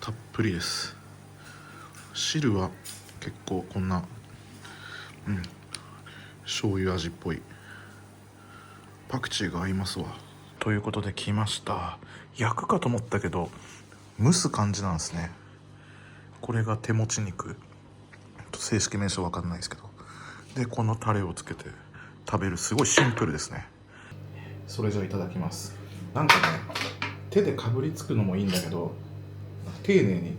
たっぷりです。汁は結構こんな醤油味っぽい。パクチーが合いますわ。ということで来ました。焼くかと思ったけど蒸す感じなんですね。これが手持ち肉、正式名称わかんないですけど、でこのタレをつけて食べる。すごいシンプルですね。それじゃあいただきます。なんかね、手でかぶりつくのもいいんだけど、丁寧に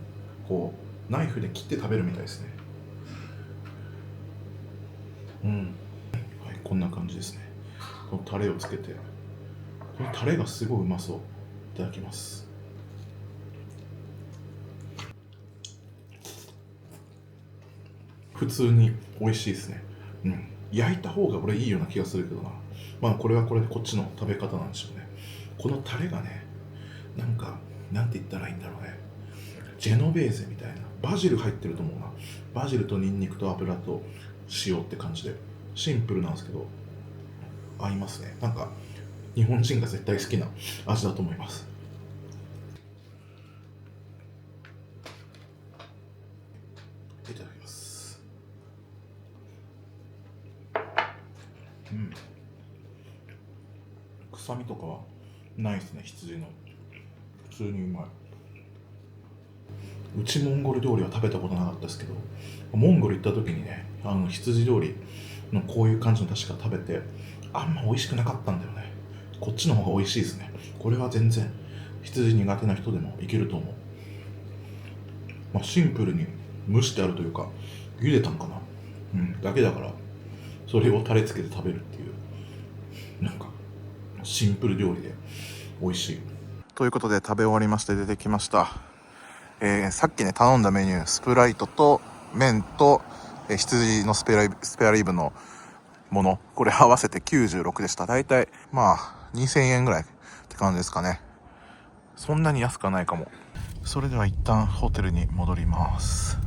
こうナイフで切って食べるみたいですね。はい、こんな感じですね。このタレをつけて、このタレがすごいうまそう。いただきます。普通に美味しいですね。焼いた方が俺いいような気がするけどな。まあこれはこれでこっちの食べ方なんでしょうね。このタレがね、なんかなんて言ったらいいんだろうね、ジェノベーゼみたいな。バジル入ってると思うな。バジルとニンニクと油と塩って感じでシンプルなんですけど合いますね。なんか日本人が絶対好きな味だと思います。いただきます。臭みとかはないですね。羊の普通にうまい。内モンゴル料理は食べたことなかったですけど、モンゴル行った時にね、羊料理のこういう感じの確か食べて、あんま美味しくなかったんだよね。こっちの方が美味しいですね。これは全然羊苦手な人でもいけると思う。シンプルに蒸してあるというか茹でたんかな、だけだからそれをタレつけて食べるっていう、なんかシンプル料理で美味しい。ということで食べ終わりまして出てきました。さっきね頼んだメニュー、スプライトと麺と、羊のスペアリブのもの、これ合わせて96でした。だいたいまあ2000円ぐらいって感じですかね。そんなに安くはないかも。それでは一旦ホテルに戻ります。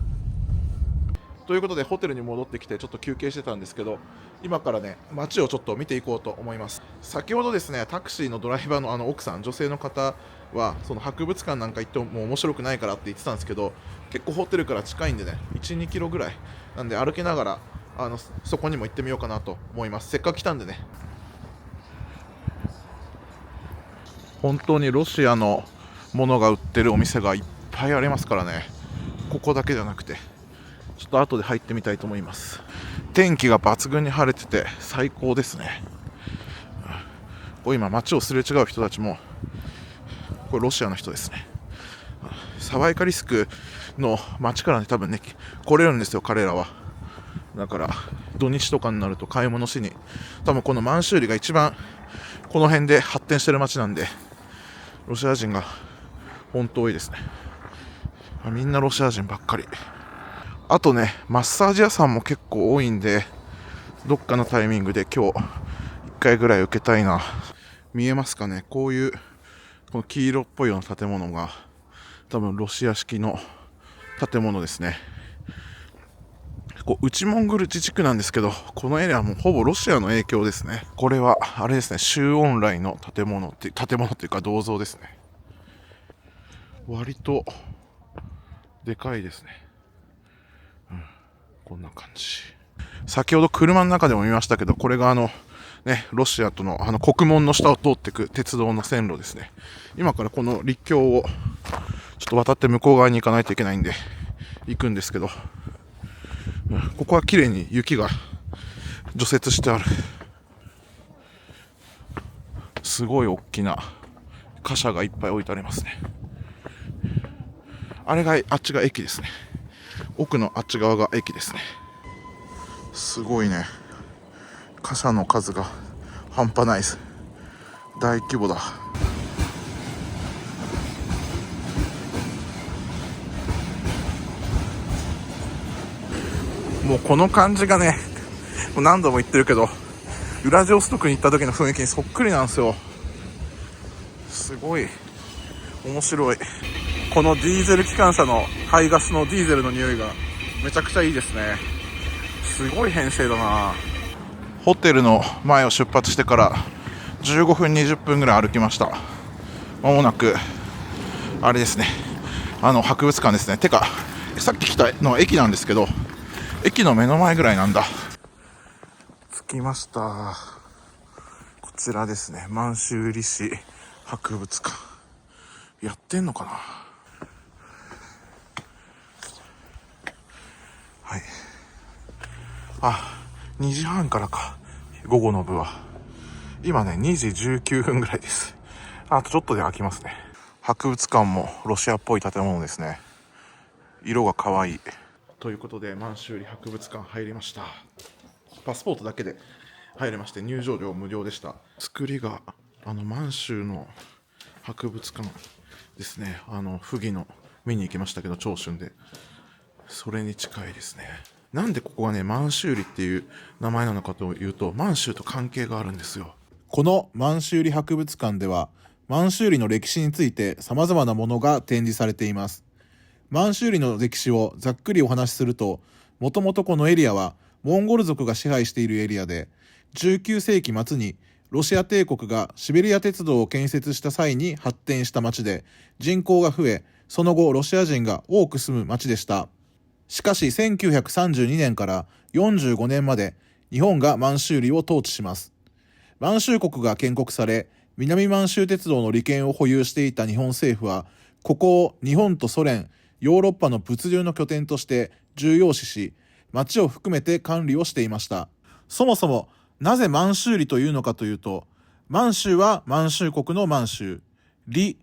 ということでホテルに戻ってきてちょっと休憩してたんですけど、今からね街をちょっと見ていこうと思います。先ほどですねタクシーのドライバーの奥さん、女性の方はその博物館なんか行っても面白くないからって言ってたんですけど、結構ホテルから近いんでね 1,2 キロぐらいなんで歩きながらそこにも行ってみようかなと思います。せっかく来たんでね。本当にロシアのものが売ってるお店がいっぱいありますからね。ここだけじゃなくてちょっと後で入ってみたいと思います。天気が抜群に晴れてて最高ですね。こう今街をすれ違う人たちもこれロシアの人ですね。サバイカリスクの街からね多分ね来れるんですよ彼らは。だから土日とかになると買い物しに、多分この満州里が一番この辺で発展してる街なんで、ロシア人が本当多いですね。みんなロシア人ばっかり。あとねマッサージ屋さんも結構多いんで、どっかのタイミングで今日1回ぐらい受けたいな。見えますかね、こういうこの黄色っぽいような建物が多分ロシア式の建物ですね。内モンゴル自治区なんですけど、このエリアはもうほぼロシアの影響ですね。これはあれですね、周恩来の建物っていうか銅像ですね。割とでかいですね。こんな感じ。先ほど車の中でも見ましたけど、これがロシアとの国門の下を通っていく鉄道の線路ですね。今からこの陸橋をちょっと渡って向こう側に行かないといけないんで行くんですけど、ここは綺麗に雪が除雪してある。すごい大きな貨車がいっぱい置いてありますね。あっちが駅ですね。奥のあっち側が駅ですね。すごいね、貨車の数が半端ないです。大規模だ。もうこの感じがね、もう何度も言ってるけどウラジオストクに行った時の雰囲気にそっくりなんですよ。すごい面白い。このディーゼル機関車の排ガスのディーゼルの匂いがめちゃくちゃいいですね。すごい編成だな。ホテルの前を出発してから15分20分ぐらい歩きました。まもなくあれですね、博物館ですね。てかさっき来たのは駅なんですけど、駅の目の前ぐらいなんだ。着きました。こちらですね、満州里市博物館。やってんのかな。はい。2時半からか、午後の部は。今ね2時19分ぐらいです。あとちょっとで開きますね。博物館もロシアっぽい建物ですね。色が可愛い。ということで満州里博物館入りました。パスポートだけで入れまして、入場料無料でした。作りが満州の博物館ですね。溥儀の見に行きましたけど、長春でそれに近いですね。なんでここがね満州里っていう名前なのかというと、満州と関係があるんですよ。この満州里博物館では満州里の歴史について様々なものが展示されています。満州里の歴史をざっくりお話しすると、もともとこのエリアはモンゴル族が支配しているエリアで、19世紀末にロシア帝国がシベリア鉄道を建設した際に発展した町で、人口が増え、その後ロシア人が多く住む町でした。しかし1932年から45年まで日本が満州里を統治します。満州国が建国され、南満州鉄道の利権を保有していた日本政府は、ここを日本とソ連、ヨーロッパの物流の拠点として重要視し、町を含めて管理をしていました。そもそもなぜ満州里というのかというと、満州は満州国の満州、里、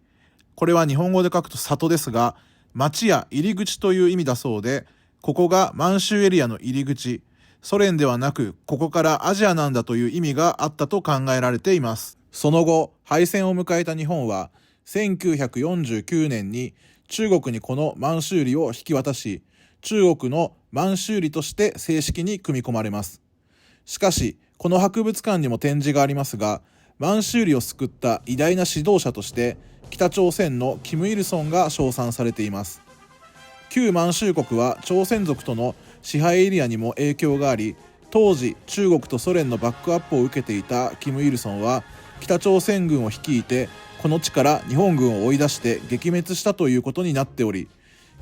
これは日本語で書くと里ですが、町や入り口という意味だそうで、ここが満州エリアの入り口、ソ連ではなくここからアジアなんだという意味があったと考えられています。その後、敗戦を迎えた日本は1949年に中国にこの満州里を引き渡し、中国の満州里として正式に組み込まれます。しかし、この博物館にも展示がありますが、満州里を救った偉大な指導者として北朝鮮のキム・イルソンが称賛されています。旧満州国は朝鮮族との支配エリアにも影響があり、当時中国とソ連のバックアップを受けていたキム・イルソンは北朝鮮軍を率いてこの地から日本軍を追い出して撃滅したということになっており、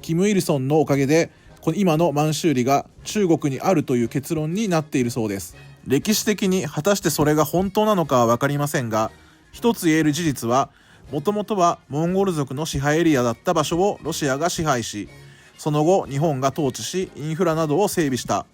キム・イルソンのおかげで今の満州里が中国にあるという結論になっているそうです。歴史的に果たしてそれが本当なのかは分かりませんが、一つ言える事実は、もともとはモンゴル族の支配エリアだった場所をロシアが支配し、その後日本が統治しインフラなどを整備した。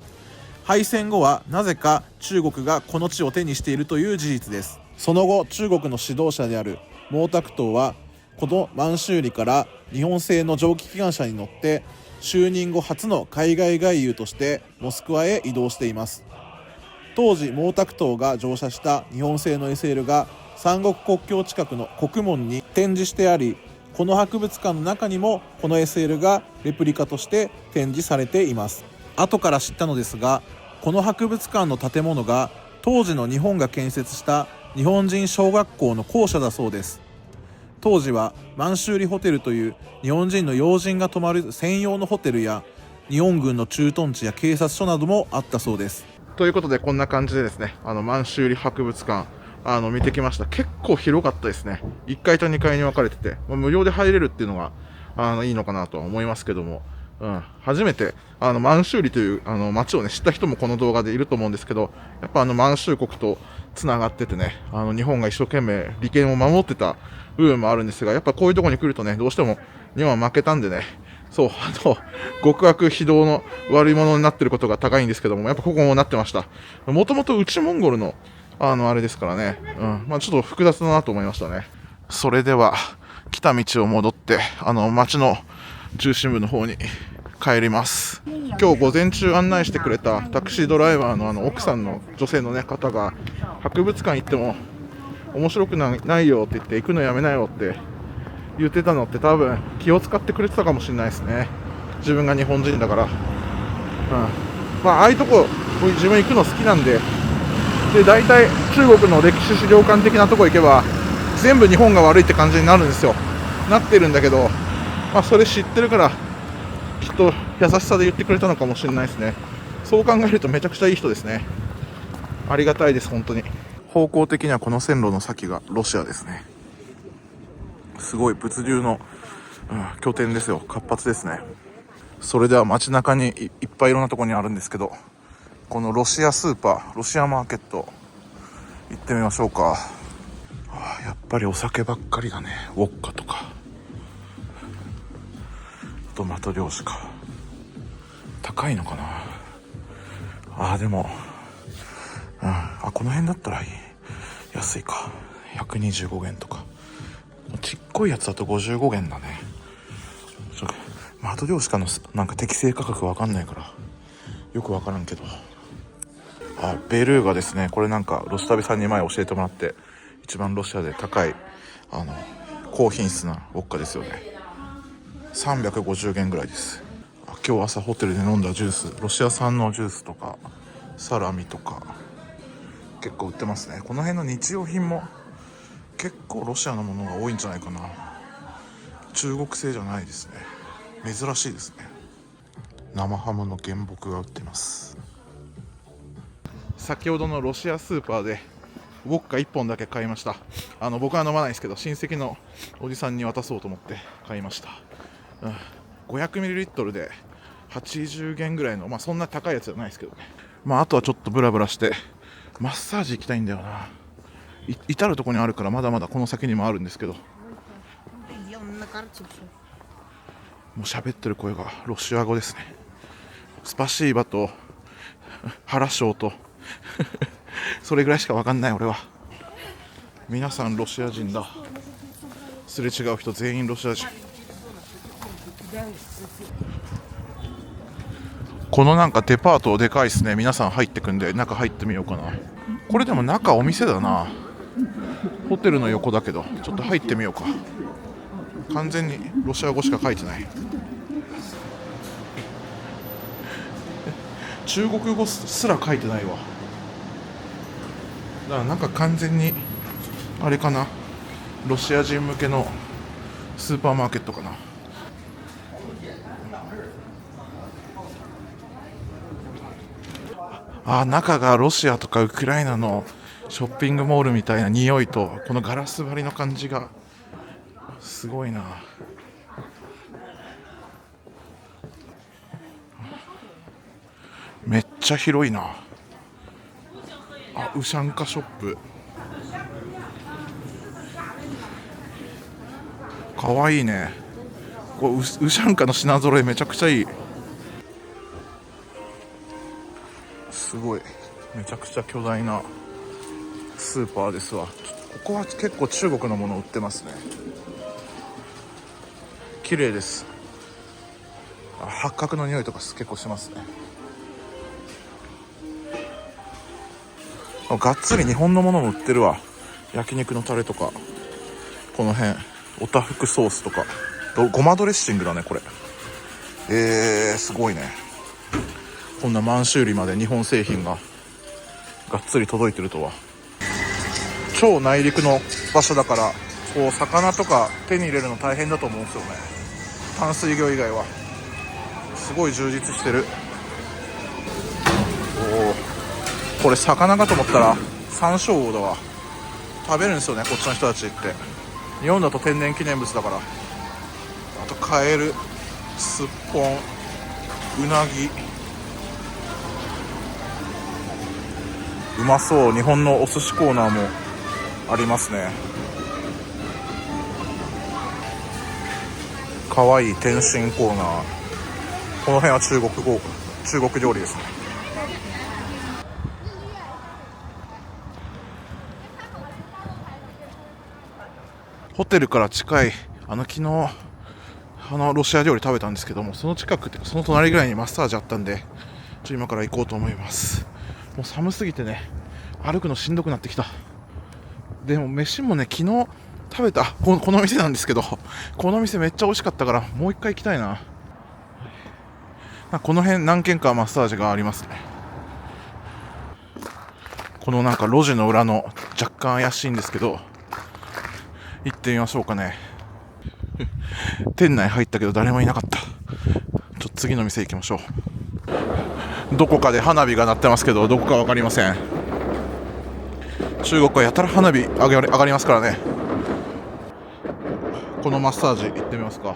敗戦後はなぜか中国がこの地を手にしているという事実です。その後中国の指導者である毛沢東はこの満州里から日本製の蒸気機関車に乗って就任後初の海外外遊としてモスクワへ移動しています。当時毛沢東が乗車した日本製の SL が三国国境近くの国門に展示してあり、この博物館の中にもこの SL がレプリカとして展示されています。後から知ったのですが、この博物館の建物が当時の日本が建設した日本人小学校の校舎だそうです。当時は満州里ホテルという日本人の要人が泊まる専用のホテルや日本軍の駐屯地や警察署などもあったそうです。ということでこんな感じでですね、満州里博物館見てきました。結構広かったですね。1階と2階に分かれてて、無料で入れるっていうのがいいのかなとは思いますけども、初めて満州里という町をね知った人もこの動画でいると思うんですけど、やっぱ満州国とつながっててね、日本が一生懸命利権を守ってた部分もあるんですが、やっぱこういうところに来るとね、どうしても日本は負けたんでね、そう極悪非道の悪いものになってることが高いんですけども、やっぱここもなってました。もともと内モンゴルのあれですからね、ちょっと複雑だなと思いましたね。それでは来た道を戻って町の中心部の方に帰ります。今日午前中案内してくれたタクシードライバーの奥さんの女性の、ね、方が博物館行っても面白くないよって言って行くのやめなよって言ってたのって、多分気を使ってくれてたかもしれないですね。自分が日本人だから、ああいうとこ自分行くの好きなんで、大体中国の歴史資料館的なとこ行けば全部日本が悪いって感じになるんですよ。なってるんだけど、それ知ってるからきっと優しさで言ってくれたのかもしれないですね。そう考えるとめちゃくちゃいい人ですね。ありがたいです本当に。方向的にはこの線路の先がロシアですね。すごい物流の、拠点ですよ。活発ですね。それでは街中にいっぱいいろんなところにあるんですけど、このロシアスーパー、ロシアマーケット行ってみましょうか。やっぱりお酒ばっかりだね。ウォッカとかトマト漁師か。高いのかな。でもこの辺だったら安いか。125元とか。ちっこいやつだと55元だね。マト漁師かのなんか適正価格わかんないからよくわからんけど。ベルーガですね。これなんかロス旅さんに前教えてもらって一番ロシアで高い高品質なウォッカですよね。350元ぐらいです。今日朝ホテルで飲んだジュース、ロシア産のジュースとかサラミとか結構売ってますね。この辺の日用品も結構ロシアのものが多いんじゃないかな。中国製じゃないですね。珍しいですね。生ハムの原木が売ってます。先ほどのロシアスーパーでウォッカ1本だけ買いました。僕は飲まないですけど親戚のおじさんに渡そうと思って買いました。500ml で80元ぐらいの、そんな高いやつじゃないですけどね。あとはちょっとブラブラしてマッサージ行きたいんだよな。至るところにあるからまだまだこの先にもあるんですけど、もう喋ってる声がロシア語ですね。スパシーバとハラショーとそれぐらいしか分かんない俺は。皆さんロシア人だ。すれ違う人全員ロシア人。このなんかデパートでかいですね。皆さん入ってくんで中入ってみようかな。これでも中お店だな。ホテルの横だけどちょっと入ってみようか。完全にロシア語しか書いてない。中国語すら書いてないわ。だからなんか完全にあれかな、ロシア人向けのスーパーマーケットかな。中がロシアとかウクライナのショッピングモールみたいな匂いと、このガラス張りの感じがすごいな。めっちゃ広いな。ウシャンカショップ、かわいいね。こうウシャンカの品揃えめちゃくちゃいい。すごい、めちゃくちゃ巨大なスーパーですわ。ここは結構中国のもの売ってますね。綺麗です。八角の匂いとか結構しますね。がっつり日本のものも売ってるわ。焼肉のタレとか、この辺おたふくソースとか、ごまドレッシングだねこれ。すごいね。こんな満州里まで日本製品ががっつり届いてるとは。超内陸の場所だから、こう魚とか手に入れるの大変だと思うんですよね。淡水魚以外はすごい充実してる。これ魚かと思ったら山椒魚だわ。食べるんですよねこっちの人たちって。日本だと天然記念物だから。あとカエル、スッポン、うなぎ、うまそう。日本のお寿司コーナーもありますね。かわいい点心コーナー。この辺は中国料理ですね。ホテルから近い、昨日ロシア料理食べたんですけども、その近くっていうかその隣ぐらいにマッサージあったんで、今から行こうと思います。もう寒すぎてね、歩くのしんどくなってきた。でも飯もね、昨日食べたこの店なんですけど、この店めっちゃ美味しかったから、もう一回行きたいな。この辺何軒かマッサージがありますね。このなんか路地の裏の若干怪しいんですけど、行ってみましょうかね。店内入ったけど誰もいなかった。次の店行きましょう。どこかで花火が鳴ってますけど、どこか分かりません。中国はやたら花火上がりますからね。このマッサージ行ってみますか。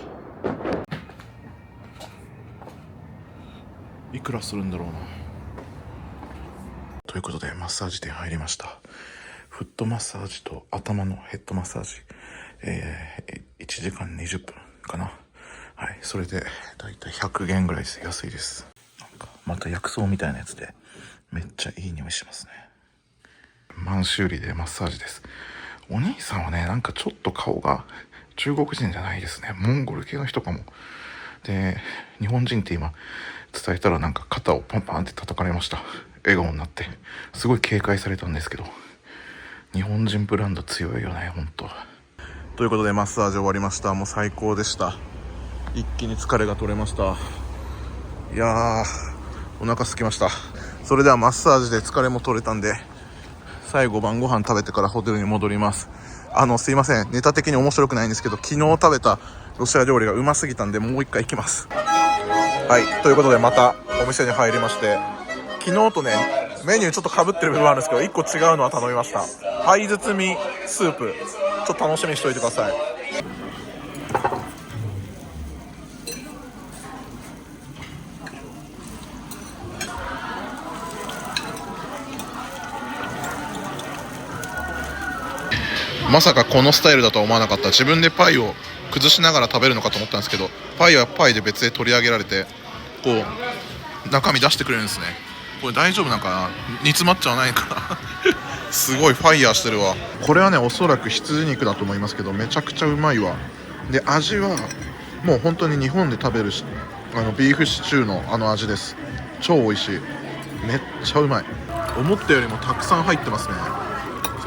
いくらするんだろうな。ということでマッサージ店入りました。フットマッサージと頭のヘッドマッサージ、1時間20分かな。はい、それでだいたい100元ぐらいです。安いです。なんかまた薬草みたいなやつでめっちゃいい匂いしますね。満州里でマッサージです。お兄さんはね、なんかちょっと顔が中国人じゃないですね。モンゴル系の人かも。で、日本人って今伝えたらなんか肩をパンパンって叩かれました。笑顔になって。すごい警戒されたんですけど、日本人ブランド強いよね、ほんと。ということでマッサージ終わりました。もう最高でした。一気に疲れが取れました。いやー、お腹空きました。それではマッサージで疲れも取れたんで、最後晩ご飯食べてからホテルに戻ります。すいません、ネタ的に面白くないんですけど、昨日食べたロシア料理がうますぎたんで、もう一回行きます。はい、ということでまたお店に入りまして、昨日とねメニューちょっと被ってる部分あるんですけど、1個違うのは頼みました。灰包みスープ、ちょっと楽しみにしておいてください。まさかこのスタイルだとは思わなかった。自分でパイを崩しながら食べるのかと思ったんですけど、パイはパイで別で取り上げられて、こう中身出してくれるんですね。これ大丈夫なんかな、煮詰まっちゃわないかなすごいファイヤーしてるわ。これはね、おそらく羊肉だと思いますけど、めちゃくちゃうまいわ。で、味はもう本当に日本で食べるビーフシチューの味です。超美味しい。めっちゃうまい。思ったよりもたくさん入ってますね。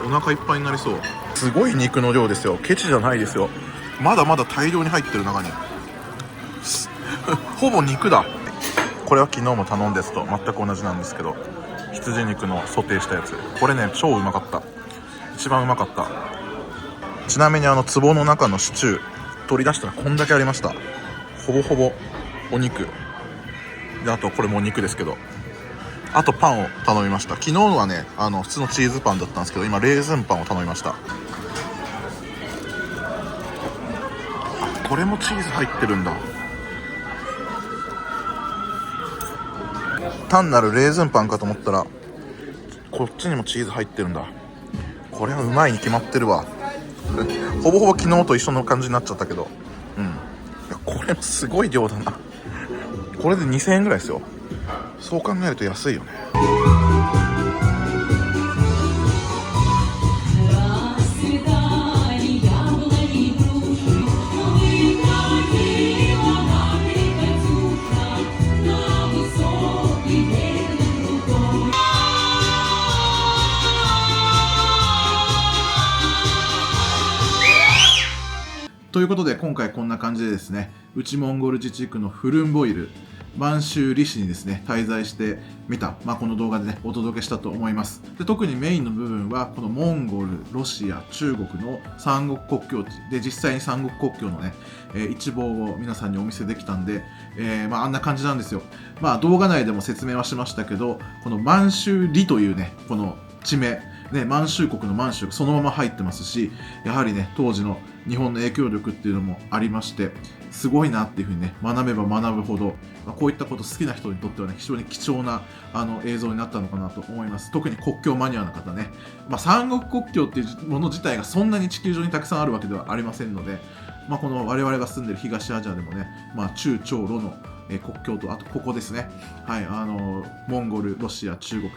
お腹いっぱいになりそう。すごい肉の量ですよ。ケチじゃないですよ。まだまだ大量に入ってる中にほぼ肉だ。これは昨日も頼んだやつと全く同じなんですけど、羊肉のソテーしたやつ、これね超うまかった。一番うまかった。ちなみに壺の中のシチュー取り出したらこんだけありました。ほぼほぼお肉で、あとこれもお肉ですけど、あとパンを頼みました。昨日はね普通のチーズパンだったんですけど、今レーズンパンを頼みました。あ、これもチーズ入ってるんだ。単なるレーズンパンかと思ったらこっちにもチーズ入ってるんだ。これはうまいに決まってるわほぼほぼ昨日と一緒の感じになっちゃったけど、いやこれもすごい量だな。これで2000円ぐらいですよ。そう考えると安いよね。ということで今回こんな感じでですね、内モンゴル自治区のフルンボイル満州里市にですね滞在してみた、この動画でねお届けしたと思います。で特にメインの部分はこのモンゴル、ロシア、中国の三国国境地で、実際に三国国境のね、一望を皆さんにお見せできたんで、あんな感じなんですよ。動画内でも説明はしましたけど、この満州里というねこの地名ね、満州国の満州そのまま入ってますし、やはりね当時の日本の影響力っていうのもありまして、すごいなっていうふうにね学べば学ぶほど、こういったこと好きな人にとってはね非常に貴重な映像になったのかなと思います。特に国境マニアの方ね、三国国境っていうもの自体がそんなに地球上にたくさんあるわけではありませんので、この我々が住んでる東アジアでもね、中朝露の国境と、あとここですね、はい、モンゴル、ロシア、中国、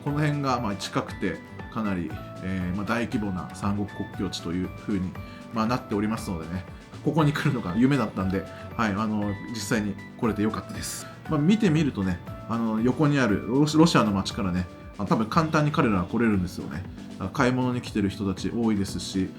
この辺が近くてかなり、大規模な三国国境地という風に、なっておりますのでね、ここに来るのが夢だったんで、はい、実際に来れてよかったです。見てみるとね、横にあるロシアの街からね、多分簡単に彼らは来れるんですよね。買い物に来てる人たち多いですし、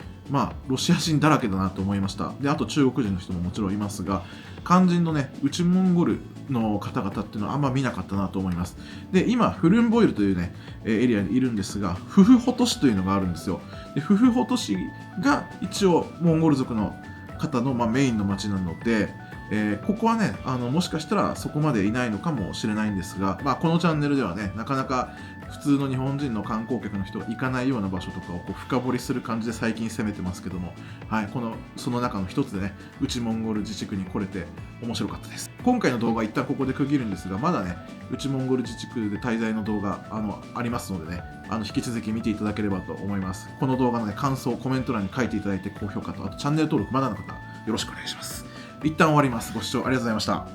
ロシア人だらけだなと思いました。で、あと中国人の人ももちろんいますが、肝心のね、内モンゴルの方々っていうのはあんま見なかったなと思います。で、今、フルンボイルというね、エリアにいるんですが、フフホト市というのがあるんですよ。で、フフホト市が一応、モンゴル族の方の、メインの町なので、ここはねもしかしたらそこまでいないのかもしれないんですが、このチャンネルではねなかなか普通の日本人の観光客の人が行かないような場所とかをこう深掘りする感じで最近攻めてますけども、はい、その中の一つでね内モンゴル自治区に来れて面白かったです。今回の動画は一旦ここで区切るんですが、まだね内モンゴル自治区で滞在の動画ありますのでね、引き続き見ていただければと思います。この動画のね感想コメント欄に書いていただいて、高評価とあとチャンネル登録まだの方よろしくお願いします。一旦終わります。ご視聴ありがとうございました。